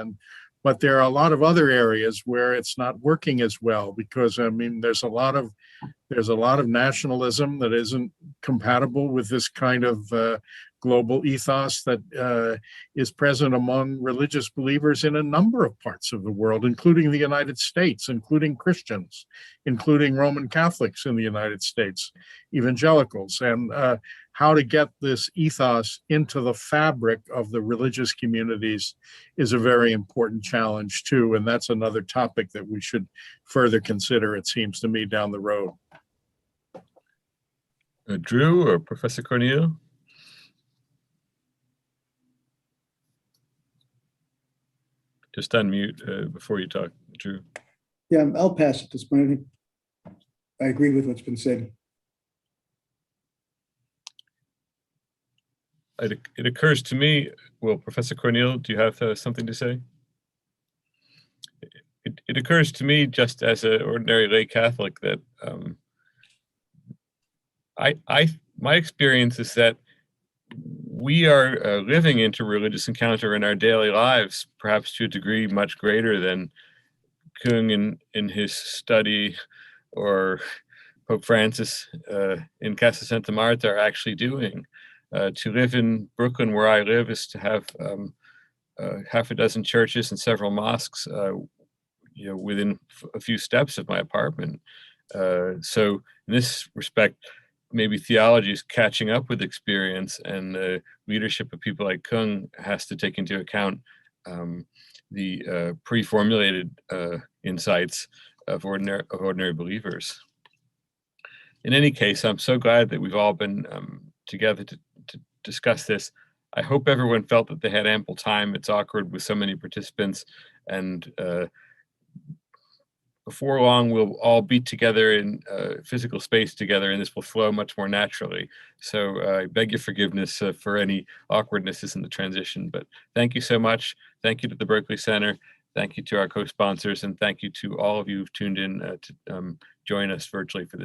But there are a lot of other areas where it's not working as well, because I mean, there's a lot of nationalism that isn't compatible with this kind of global ethos that is present among religious believers in a number of parts of the world, including the United States, including Christians, including Roman Catholics in the United States, evangelicals, and how to get this ethos into the fabric of the religious communities is a very important challenge too. And that's another topic that we should further consider, it seems to me, down the road. Drew or Professor Cornille? Just unmute before you talk, Drew. Yeah, I'll pass at this point. I think I agree with what's been said. It occurs to me, well, Professor Cornille, do you have something to say? It occurs to me, just as an ordinary lay Catholic, that my experience is that we are living interreligious encounter in our daily lives, perhaps to a degree much greater than Küng in his study or Pope Francis in Casa Santa Marta are actually doing. To live in Brooklyn, where I live, is to have half a dozen churches and several mosques within a few steps of my apartment. So in this respect, maybe theology is catching up with experience, and the leadership of people like Küng has to take into account the pre-formulated insights of ordinary believers. In any case, I'm so glad that we've all been together to discuss this. I hope everyone felt that they had ample time. It's awkward with so many participants, and before long, we'll all be together in physical space together, and this will flow much more naturally. So I beg your forgiveness for any awkwardnesses in the transition, but thank you so much. Thank you to the Berkeley Center. Thank you to our co-sponsors, and thank you to all of you who've tuned in to join us virtually for this.